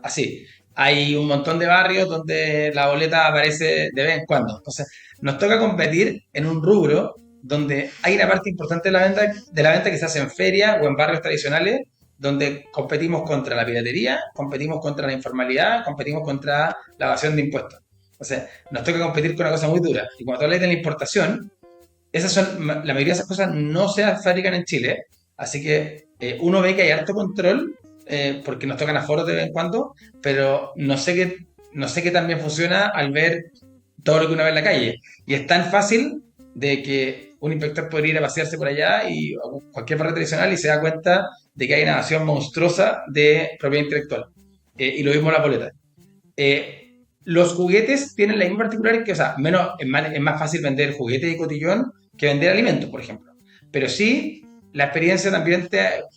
así. Hay un montón de barrios donde la boleta aparece de vez en cuando. Entonces, nos toca competir en un rubro donde hay una parte importante de la venta que se hace en ferias o en barrios tradicionales, donde competimos contra la piratería, competimos contra la informalidad, competimos contra la evasión de impuestos. Entonces, nos toca competir con una cosa muy dura. Y cuando tú hablas de la importación, la mayoría de esas cosas no se fabrican en Chile, así que uno ve que hay alto control, porque nos tocan aforos de vez en cuando, pero no sé qué tan bien funciona al ver todo lo que uno ve en la calle. Y es tan fácil de que un inspector podría ir a pasearse por allá y a cualquier barrio tradicional y se da cuenta de que hay una invasión monstruosa de propiedad intelectual. Y lo mismo la boleta. Los juguetes tienen la misma particularidad que, o sea, es más fácil vender juguetes de cotillón que vender alimentos, por ejemplo. Pero sí, la experiencia también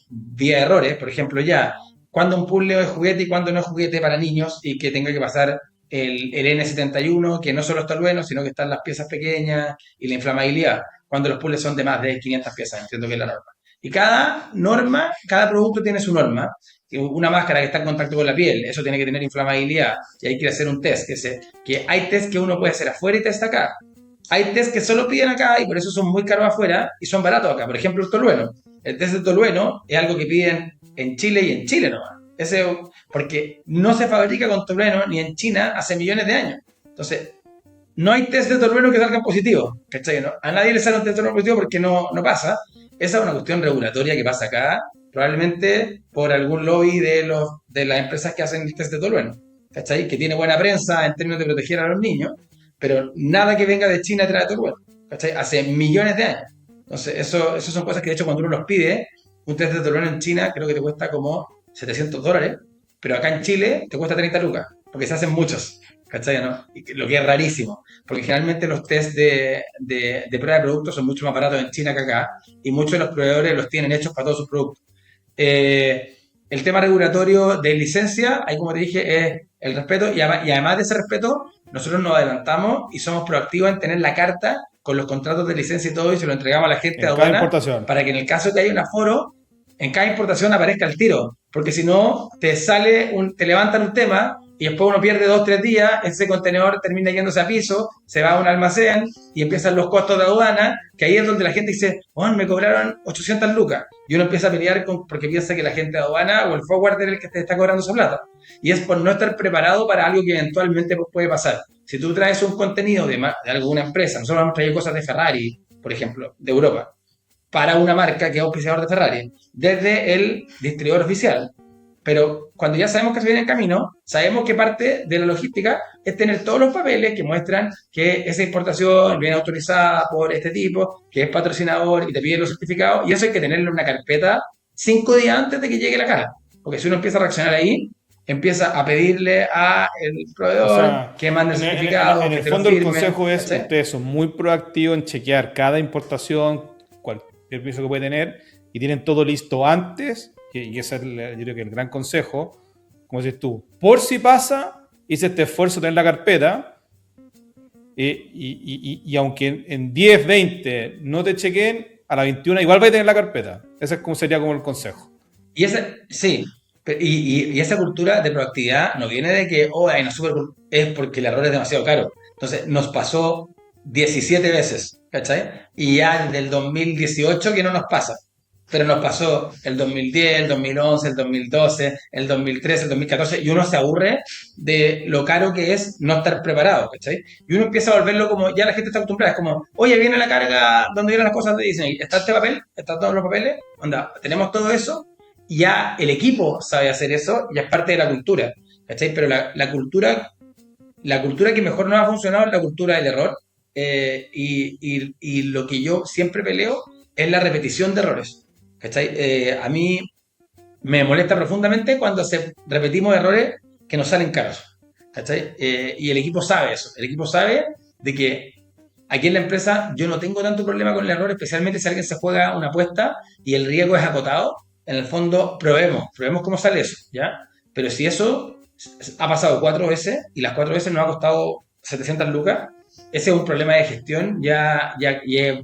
vía errores, por ejemplo, ya, cuando un puzzle es juguete y cuando no es juguete para niños y que tenga que pasar el N71, que no solo está bueno, sino que están las piezas pequeñas y la inflamabilidad, cuando los puzzles son de más de 500 piezas, entiendo que es la norma. Y cada norma, cada producto tiene su norma. Una máscara que está en contacto con la piel, eso tiene que tener inflamabilidad y hay que hacer un test. Que hay test que uno puede hacer afuera y test acá. Hay test que solo piden acá y por eso son muy caros afuera y son baratos acá. Por ejemplo, el tolueno. El test de tolueno es algo que piden en Chile y en Chile nomás. Porque no se fabrica con tolueno ni en China hace millones de años. Entonces, no hay test de tolueno que salgan positivos. ¿Cachai? ¿No? A nadie le sale un test de tolueno positivo porque no pasa. Esa es una cuestión regulatoria que pasa acá, probablemente por algún lobby de las empresas que hacen el test de tolueno. ¿Cachai? Que tiene buena prensa en términos de proteger a los niños, pero nada que venga de China trae tolueno. ¿Cachai? Hace millones de años. Entonces, eso son cosas que de hecho cuando uno los pide, un test de tolueno en China creo que te cuesta como $700, pero acá en Chile te cuesta 30 lucas, porque se hacen muchos. ¿Cachai? ¿No? Lo que es rarísimo, porque generalmente los test de prueba de productos son mucho más baratos en China que acá, y muchos de los proveedores los tienen hechos para todos sus productos. El tema regulatorio de licencia, ahí como te dije, es el respeto, y además de ese respeto, nosotros nos adelantamos y somos proactivos en tener la carta con los contratos de licencia y todo, y se lo entregamos a la gente de En cada aduana importación. para que en el caso de que haya un aforo, en cada importación aparezca el tiro, porque si no, te levantan un tema y después uno pierde 2 o 3 días, ese contenedor termina yéndose a piso, se va a un almacén y empiezan los costos de aduana, que ahí es donde la gente dice, oh, me cobraron 800 lucas. Y uno empieza a pelear porque piensa que la gente de aduana o el forwarder es el que te está cobrando esa plata. Y es por no estar preparado para algo que eventualmente puede pasar. Si tú traes un contenido de alguna empresa, nosotros hemos traído cosas de Ferrari, por ejemplo, de Europa, para una marca que es auspiciador de Ferrari, desde el distribuidor oficial. Pero cuando ya sabemos que se viene en camino, sabemos que parte de la logística es tener todos los papeles que muestran que esa importación viene autorizada por este tipo, que es patrocinador y te pide los certificados, y eso hay que tenerlo en una carpeta 5 días antes de que llegue la caja. Porque si uno empieza a reaccionar ahí, empieza a pedirle al proveedor, O sea, que mande el en certificado, en que el te lo fondo el firme. consejo es, ¿Cachai? ustedes son muy proactivos en chequear cada importación, cualquier piso que puede tener, y tienen todo listo antes, y ese es yo creo que el gran consejo, como dices tú, por si pasa, hice este esfuerzo de tener la carpeta, y aunque en 10, 20 no te chequen, a la 21 igual vais a tener la carpeta. Ese es como sería como el consejo. Sí, y esa cultura de proactividad no viene de que, oh, hay una es porque el error es demasiado caro. Entonces, nos pasó 17 veces, ¿cachai? Y ya desde el 2018 que no nos pasa. Pero nos pasó el 2010, el 2011, el 2012, el 2013, el 2014, y uno se aburre de lo caro que es no estar preparado, ¿cachai? Y uno empieza a volverlo como, ya la gente está acostumbrada, es como, oye, viene la carga donde vienen las cosas de Disney, ¿está este papel? ¿Están todos los papeles? Onda, tenemos todo eso, y ya el equipo sabe hacer eso, ya es parte de la cultura, ¿cachai? Pero la cultura que mejor nos ha funcionado es la cultura del error, y lo que yo siempre peleo es la repetición de errores. ¿Cachai? A mí me molesta profundamente cuando repetimos errores que nos salen caros. ¿Cachai? Y el equipo sabe eso. El equipo sabe de que aquí en la empresa yo no tengo tanto problema con el error, especialmente si alguien se juega una apuesta y el riesgo es acotado. En el fondo, probemos cómo sale eso, ¿ya? Pero si eso ha pasado 4 veces y las 4 veces nos ha costado 700 lucas, ese es un problema de gestión ya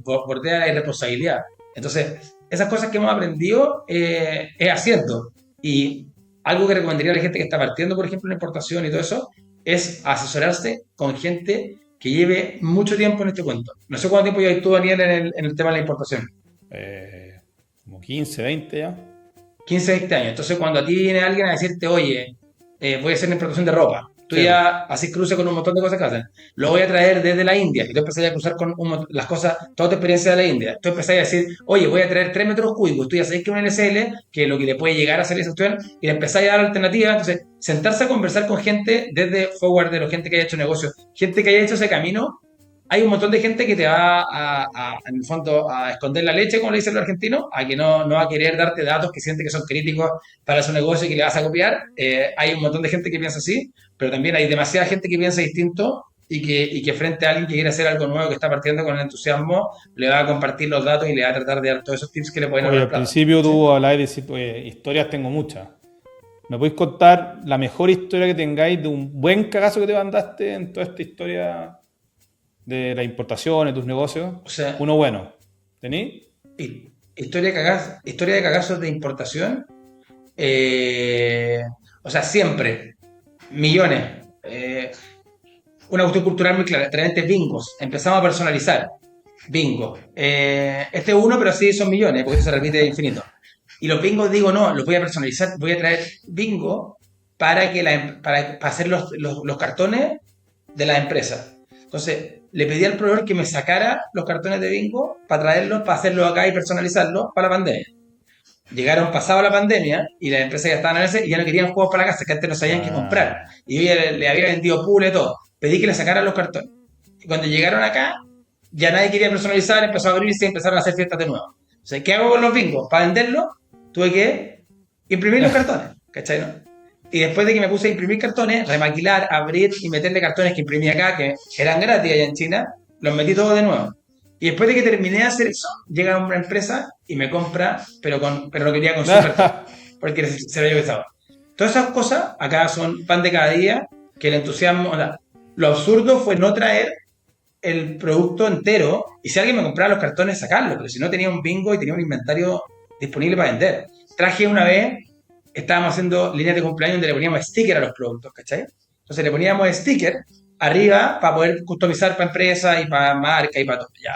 bordea la irresponsabilidad. Entonces, esas cosas que hemos aprendido es haciendo. Y algo que recomendaría a la gente que está partiendo, por ejemplo, en importación y todo eso, es asesorarse con gente que lleve mucho tiempo en este cuento. No sé cuánto tiempo llevas tú, Daniel, en el tema de la importación. Como 15, 20 ya. 15, 20 años. Entonces, cuando a ti viene alguien a decirte, oye, voy a hacer una importación de ropa, Tú Sí, ya haces cruce con un montón de cosas que hacen. Lo voy a traer desde la India y tú empezás a cruzar con las cosas, toda tu experiencia de la India. Tú empezás a decir, oye, voy a traer 3 metros cúbicos. Tú ya sabes que es un LSL, que lo que le puede llegar a hacer esa cuestión, y le empezáis a dar alternativas. Entonces, sentarse a conversar con gente desde forward, de gente que haya hecho negocios, gente que haya hecho ese camino. Hay un montón de gente que te va en el fondo, a esconder la leche, como le dicen los argentinos, a que no va a querer darte datos que siente que son críticos para su negocio y que le vas a copiar. Hay un montón de gente que piensa así, pero también hay demasiada gente que piensa distinto y que frente a alguien que quiere hacer algo nuevo, que está partiendo con el entusiasmo, le va a compartir los datos y le va a tratar de dar todos esos tips que le pueden oye, ahorrar al plata. principio ¿Sí? tú hablabas de decir, oye, historias tengo muchas. ¿Me podéis contar la mejor historia que tengáis de un buen cagazo que te mandaste en toda esta historia de la importación, de tus negocios? O sea, Uno bueno. ¿Tení? historia de cagazos de importación, eh, o sea, siempre, millones. Una cuestión cultural muy clara, realmente bingos. Empezamos a personalizar. Bingo. Este es uno, pero sí son millones, porque esto se repite de infinito. Y los bingos digo, no, los voy a personalizar, voy a traer bingo para hacer los cartones de las empresas. Entonces, le pedí al proveedor que me sacara los cartones de bingo para traerlos, para hacerlos acá y personalizarlos para la pandemia. Llegaron pasado la pandemia y las empresas ya estaban en ese y ya no querían juegos para la casa, que antes no sabían qué comprar. Ah, Y yo ya le había vendido pool y todo. Pedí que le sacaran los cartones. Y cuando llegaron acá, ya nadie quería personalizar, empezó a abrirse y empezaron a hacer fiestas de nuevo. O sea, ¿qué hago con los bingos? Para venderlos, tuve que imprimir los cartones, ¿cachai? ¿No? Y después de que me puse a imprimir cartones, remaquilar, abrir y meterle cartones que imprimí acá, que eran gratis allá en China, los metí todos de nuevo. Y después de que terminé de hacer eso, llega una empresa y me compra, pero lo quería con super top, porque se lo había pensado. Todas esas cosas acá son pan de cada día, que el entusiasmo, o sea, lo absurdo fue no traer el producto entero y si alguien me compraba los cartones, sacarlo, pero si no tenía un bingo y tenía un inventario disponible para vender. Traje una vez, estábamos haciendo líneas de cumpleaños donde le poníamos sticker a los productos, ¿cachai? Entonces le poníamos sticker arriba para poder customizar para empresas y para marca y para todo. Ya.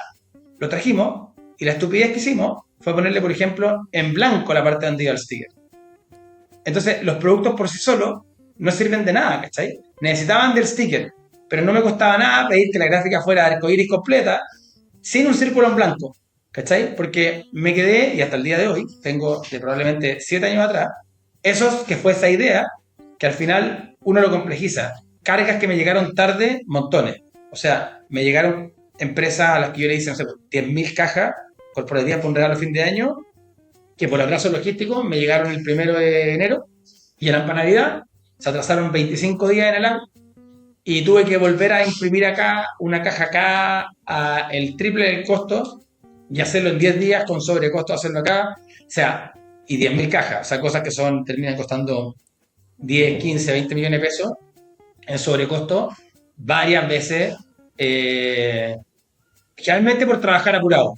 Lo trajimos y la estupidez que hicimos fue ponerle, por ejemplo, en blanco la parte donde iba el sticker. Entonces, los productos por sí solos no sirven de nada, ¿cachai? Necesitaban del sticker, pero no me costaba nada pedir que la gráfica fuera arcoíris completa sin un círculo en blanco, ¿cachai? Porque me quedé, y hasta el día de hoy, tengo de probablemente 7 años atrás, esos que fue esa idea, que al final uno lo complejiza. Cargas que me llegaron tarde, montones. O sea, me llegaron empresas a las que yo le hice, no sé, 10.000 cajas corporativas por un regalo de fin de año, que por atraso logístico me llegaron el 1 de enero y eran para Navidad, se atrasaron 25 días en el año y tuve que volver a imprimir acá una caja acá a el triple del costo y hacerlo en 10 días con sobrecosto hacerlo acá, o sea, y 10.000 cajas, o sea, cosas que terminan costando 10, 15, 20 millones de pesos en sobrecosto varias veces, generalmente por trabajar apurado.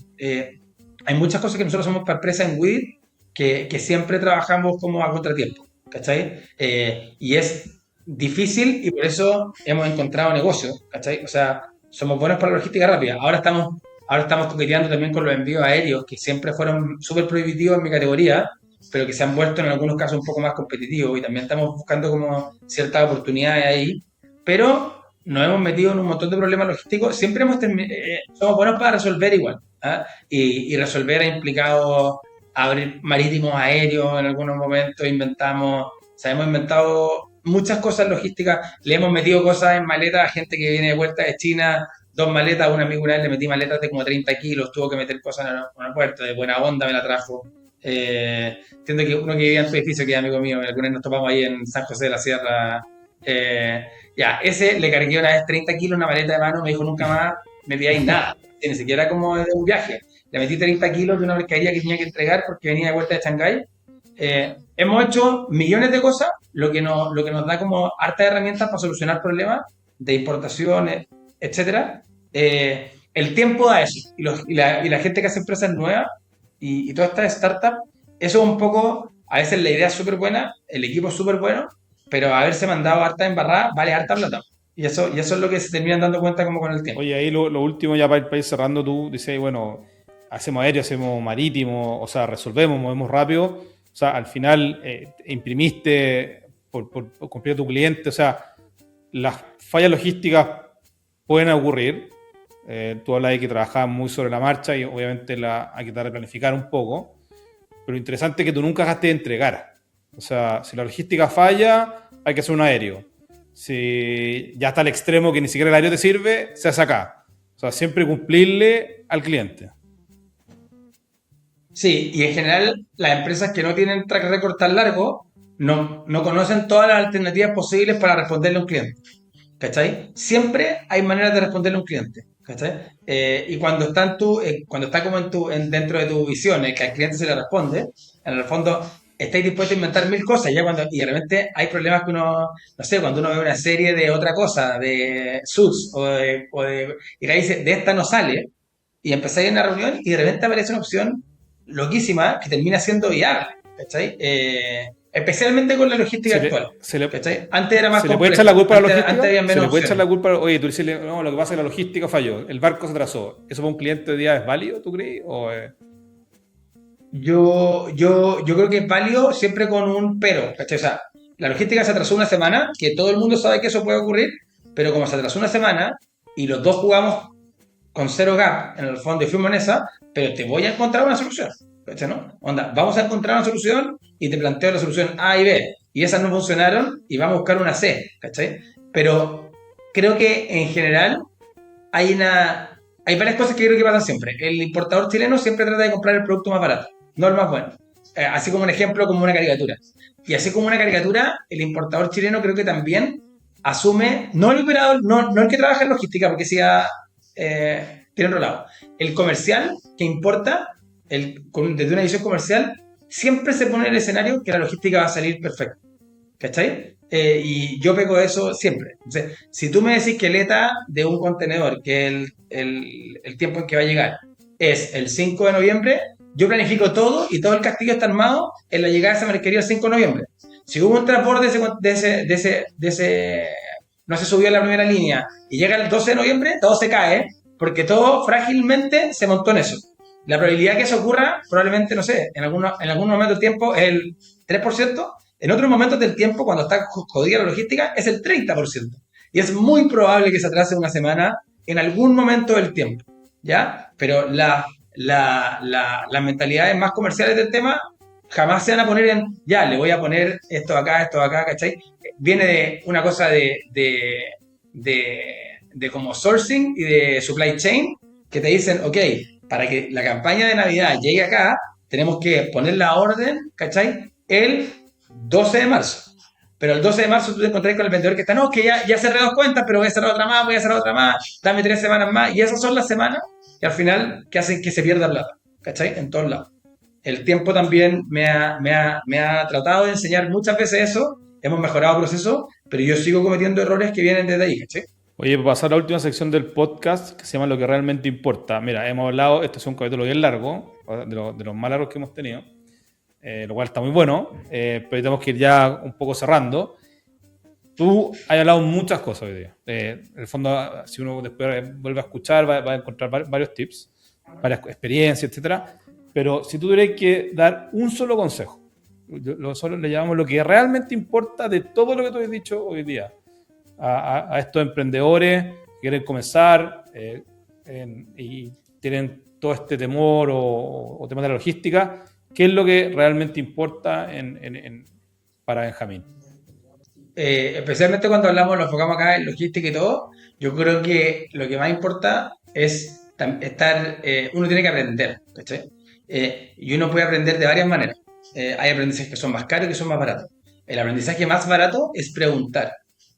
Hay muchas cosas que nosotros somos para empresa en WID que siempre trabajamos como a contratiempo, ¿cachai? Y es difícil y por eso hemos encontrado negocios, ¿cachai? O sea, somos buenos para la logística rápida. Ahora estamos coqueteando también con los envíos aéreos, que siempre fueron súper prohibitivos en mi categoría, pero que se han vuelto en algunos casos un poco más competitivos y también estamos buscando como ciertas oportunidades ahí. Pero nos hemos metido en un montón de problemas logísticos. Siempre somos buenos para resolver igual. ¿Ah? Y resolver ha implicado abrir marítimos aéreos en algunos momentos, o sea, hemos inventado muchas cosas logísticas, le hemos metido cosas en maletas a gente que viene de vuelta de China, 2 maletas, a un amigo una vez le metí maletas de como 30 kilos, tuvo que meter cosas en una puerta, de buena onda me la trajo. Entiendo que uno que vivía en su edificio, que es amigo mío, alguna vez nos topamos ahí en San José de la Sierra. Ya, ese le cargué una vez 30 kilos una maleta de mano, me dijo nunca más me pidáis nada, ni siquiera como de un viaje. Le metí 30 kilos de una mercadería que tenía que entregar porque venía de vuelta de Shanghái. Hemos hecho millones de cosas, lo que nos da como harta herramientas para solucionar problemas de importaciones, etcétera. El tiempo da eso. Y la gente que hace empresas nuevas y todas estas startups, eso es un poco, a veces la idea es súper buena, el equipo es súper bueno, pero haberse mandado harta embarrada vale harta plata. Y eso es lo que se terminan dando cuenta como con el tiempo. oye, ahí lo último ya para ir cerrando, tú dices, bueno, hacemos aéreo, hacemos marítimo, o sea, resolvemos, movemos rápido, o sea, al final imprimiste por cumplir a tu cliente, o sea, las fallas logísticas pueden ocurrir. Tú hablas de que trabajabas muy sobre la marcha y obviamente hay que tratar de planificar un poco, pero lo interesante es que tú nunca dejaste de entregar. O sea, si la logística falla, hay que hacer un aéreo. Si ya está al extremo que ni siquiera el aéreo te sirve, se hace acá. O sea, siempre cumplirle al cliente. Sí, y en general las empresas que no tienen track record tan largo no conocen todas las alternativas posibles para responderle a un cliente. ¿Cachai? Siempre hay maneras de responderle a un cliente. ¿Cachai? Y cuando está cuando está como dentro de tu visión, que al cliente se le responde, en el fondo estáis dispuestos a inventar mil cosas, y de repente hay problemas que uno, no sé, cuando uno ve una serie de otra cosa, de Suits, y le dice, de esta no sale, y empezáis en una reunión y de repente aparece una opción loquísima que termina siendo viable. ¿Cachai? Especialmente con la logística actual. ¿Cachai? Antes era más ¿Se le puede complejo. echar la culpa a la Antes logística? había menos ¿Se le puede echar la opciones. culpa? Oye, tú dices, no, lo que pasa es que la logística falló, el barco se atrasó. ¿Eso para un cliente hoy día es válido, tú crees? Yo creo que es válido siempre con un pero. ¿Cachai? O sea, la logística se atrasó una semana, que todo el mundo sabe que eso puede ocurrir, pero como se atrasó una semana y los dos jugamos con cero gap en el fondo y fuimos en esa, pero te voy a encontrar una solución. ¿Cachai? ¿No? Onda, vamos a encontrar una solución y te planteo la solución A y B. Y esas no funcionaron y vamos a buscar una C. ¿Cachai? Pero creo que en general hay varias cosas que creo que pasan siempre. El importador chileno siempre trata de comprar el producto más barato, no el más bueno. Así como un ejemplo, como una caricatura. Y así como una caricatura, el importador chileno creo que también asume, no el operador, no el que trabaja en logística, porque siga tiene otro lado. El comercial que importa, desde una visión comercial, siempre se pone en el escenario que la logística va a salir perfecta. ¿Cachai? Y yo pego eso siempre. Entonces, si tú me decís que el ETA de un contenedor, que el tiempo en que va a llegar, es el 5 de noviembre, yo planifico todo y todo el castillo está armado en la llegada de esa mercadería el 5 de noviembre. Si hubo un transbordo no se subió a la primera línea y llega el 12 de noviembre, todo se cae porque todo frágilmente se montó en eso. La probabilidad que eso ocurra, probablemente, no sé, en algún momento del tiempo es el 3%. En otros momentos del tiempo, cuando está jodida la logística, es el 30%. Y es muy probable que se atrase una semana en algún momento del tiempo. ¿Ya? Pero las mentalidades más comerciales del tema jamás se van a poner en, ya, le voy a poner esto acá, ¿cachai? Viene de una cosa de como sourcing y de supply chain, que te dicen, ok, para que la campaña de Navidad llegue acá, tenemos que poner la orden, ¿cachai? El 12 de marzo. Pero el 12 de marzo tú te encontrás con el vendedor que está, no, que ya cerré 2 cuentas, pero voy a cerrar otra más, dame 3 semanas más. Y esas son las semanas que al final que hacen que se pierda plata, ¿cachai? En todos lados. El tiempo también me ha tratado de enseñar muchas veces eso, hemos mejorado procesos, pero yo sigo cometiendo errores que vienen desde ahí, ¿cachai? Oye, para pasar a la última sección del podcast, que se llama Lo que realmente importa. Mira, hemos hablado, este es un capítulo bien largo, de los más largos que hemos tenido, lo cual está muy bueno, pero tenemos que ir ya un poco cerrando. Tú has hablado muchas cosas hoy día. En el fondo, si uno después vuelve a escuchar, va a encontrar varios tips, varias experiencias, etcétera. Pero si tú tuvieras que dar un solo consejo, nosotros le llamamos lo que realmente importa de todo lo que tú has dicho hoy día, a estos emprendedores que quieren comenzar y tienen todo este temor o tema de la logística, ¿qué es lo que realmente importa para Benjamín? Especialmente cuando nos enfocamos acá en logística y todo, yo creo que lo que más importa es uno tiene que aprender, ¿cachai? Y uno puede aprender de varias maneras. Hay aprendizajes que son más caros y que son más baratos. El aprendizaje más barato es preguntar.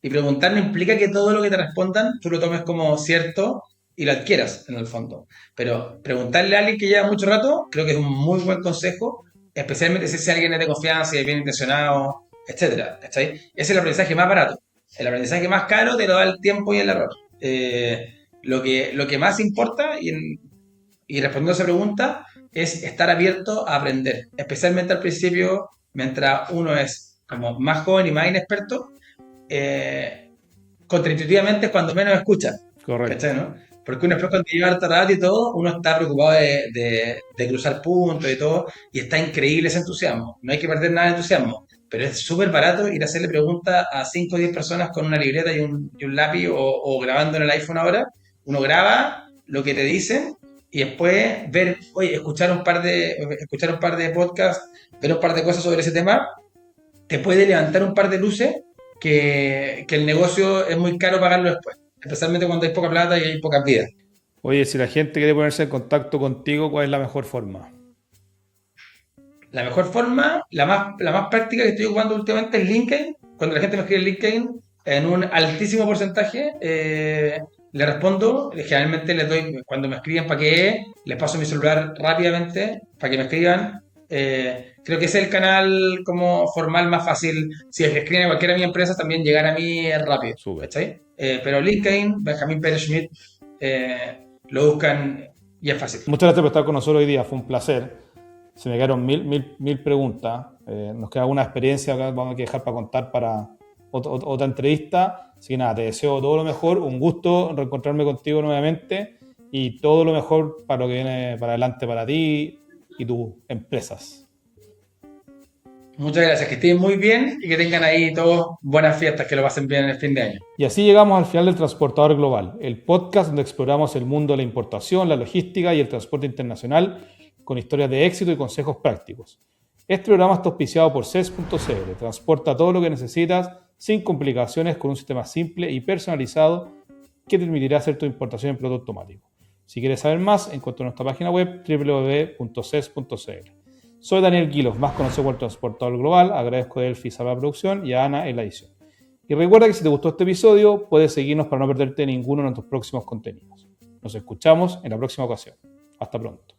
Y preguntar no implica que todo lo que te respondan tú lo tomes como cierto y lo adquieras en el fondo. Pero preguntarle a alguien que lleva mucho rato, creo que es un muy buen consejo, especialmente si alguien es de confianza y es bien intencionado, etcétera. ¿Cachai? Ese es el aprendizaje más barato. El aprendizaje más caro te lo da el tiempo y el error. Lo que más importa, y respondiendo a esa pregunta, es estar abierto a aprender, especialmente al principio, mientras uno es como más joven y más inexperto, contraintuitivamente es cuando menos escucha. Correcto. ¿Cachai, no? Porque uno después cuando lleva harto rato y todo, uno está preocupado de cruzar puntos y todo, y está increíble ese entusiasmo. No hay que perder nada de entusiasmo, pero es súper barato ir a hacerle preguntas a 5 o 10 personas con una libreta y un lápiz o grabando en el iPhone ahora. Uno graba lo que te dicen y después ver, oye, escuchar un par de podcasts, ver un par de cosas sobre ese tema, te puede levantar un par de luces que el negocio es muy caro pagarlo después, especialmente cuando hay poca plata y hay pocas vidas. Oye, si la gente quiere ponerse en contacto contigo, ¿cuál es la mejor forma? La mejor forma, la más práctica que estoy ocupando últimamente es LinkedIn. Cuando la gente me escribe en LinkedIn, en un altísimo porcentaje, le respondo. Generalmente les doy, cuando me escriben para qué, les paso mi celular rápidamente para que me escriban. Creo que ese es el canal como formal más fácil. Si es que escriben a cualquiera de mis empresas, también llegar a mí es rápido. Súper. ¿Cachai? Pero LinkedIn, Benjamín Pérez Schmidt, lo buscan y es fácil. Muchas gracias por estar con nosotros hoy día, fue un placer. Se me quedaron mil preguntas. Nos queda alguna experiencia que vamos a dejar para contar para otra entrevista. Así que nada, te deseo todo lo mejor. Un gusto reencontrarme contigo nuevamente y todo lo mejor para lo que viene para adelante para ti y tus empresas. Muchas gracias, que estén muy bien y que tengan ahí todos buenas fiestas, que lo pasen bien en el fin de año. Y así llegamos al final del Transportador Global, el podcast donde exploramos el mundo de la importación, la logística y el transporte internacional con historias de éxito y consejos prácticos. Este programa está auspiciado por CES.cl. Transporta todo lo que necesitas sin complicaciones con un sistema simple y personalizado que te permitirá hacer tu importación en piloto automático. Si quieres saber más, encuentra nuestra página web www.ces.cl. Soy Daniel Guilos, más conocido como el Transportador Global. Agradezco a Delphi a la producción y a Ana en la edición. Y recuerda que si te gustó este episodio, puedes seguirnos para no perderte ninguno de nuestros próximos contenidos. Nos escuchamos en la próxima ocasión. Hasta pronto.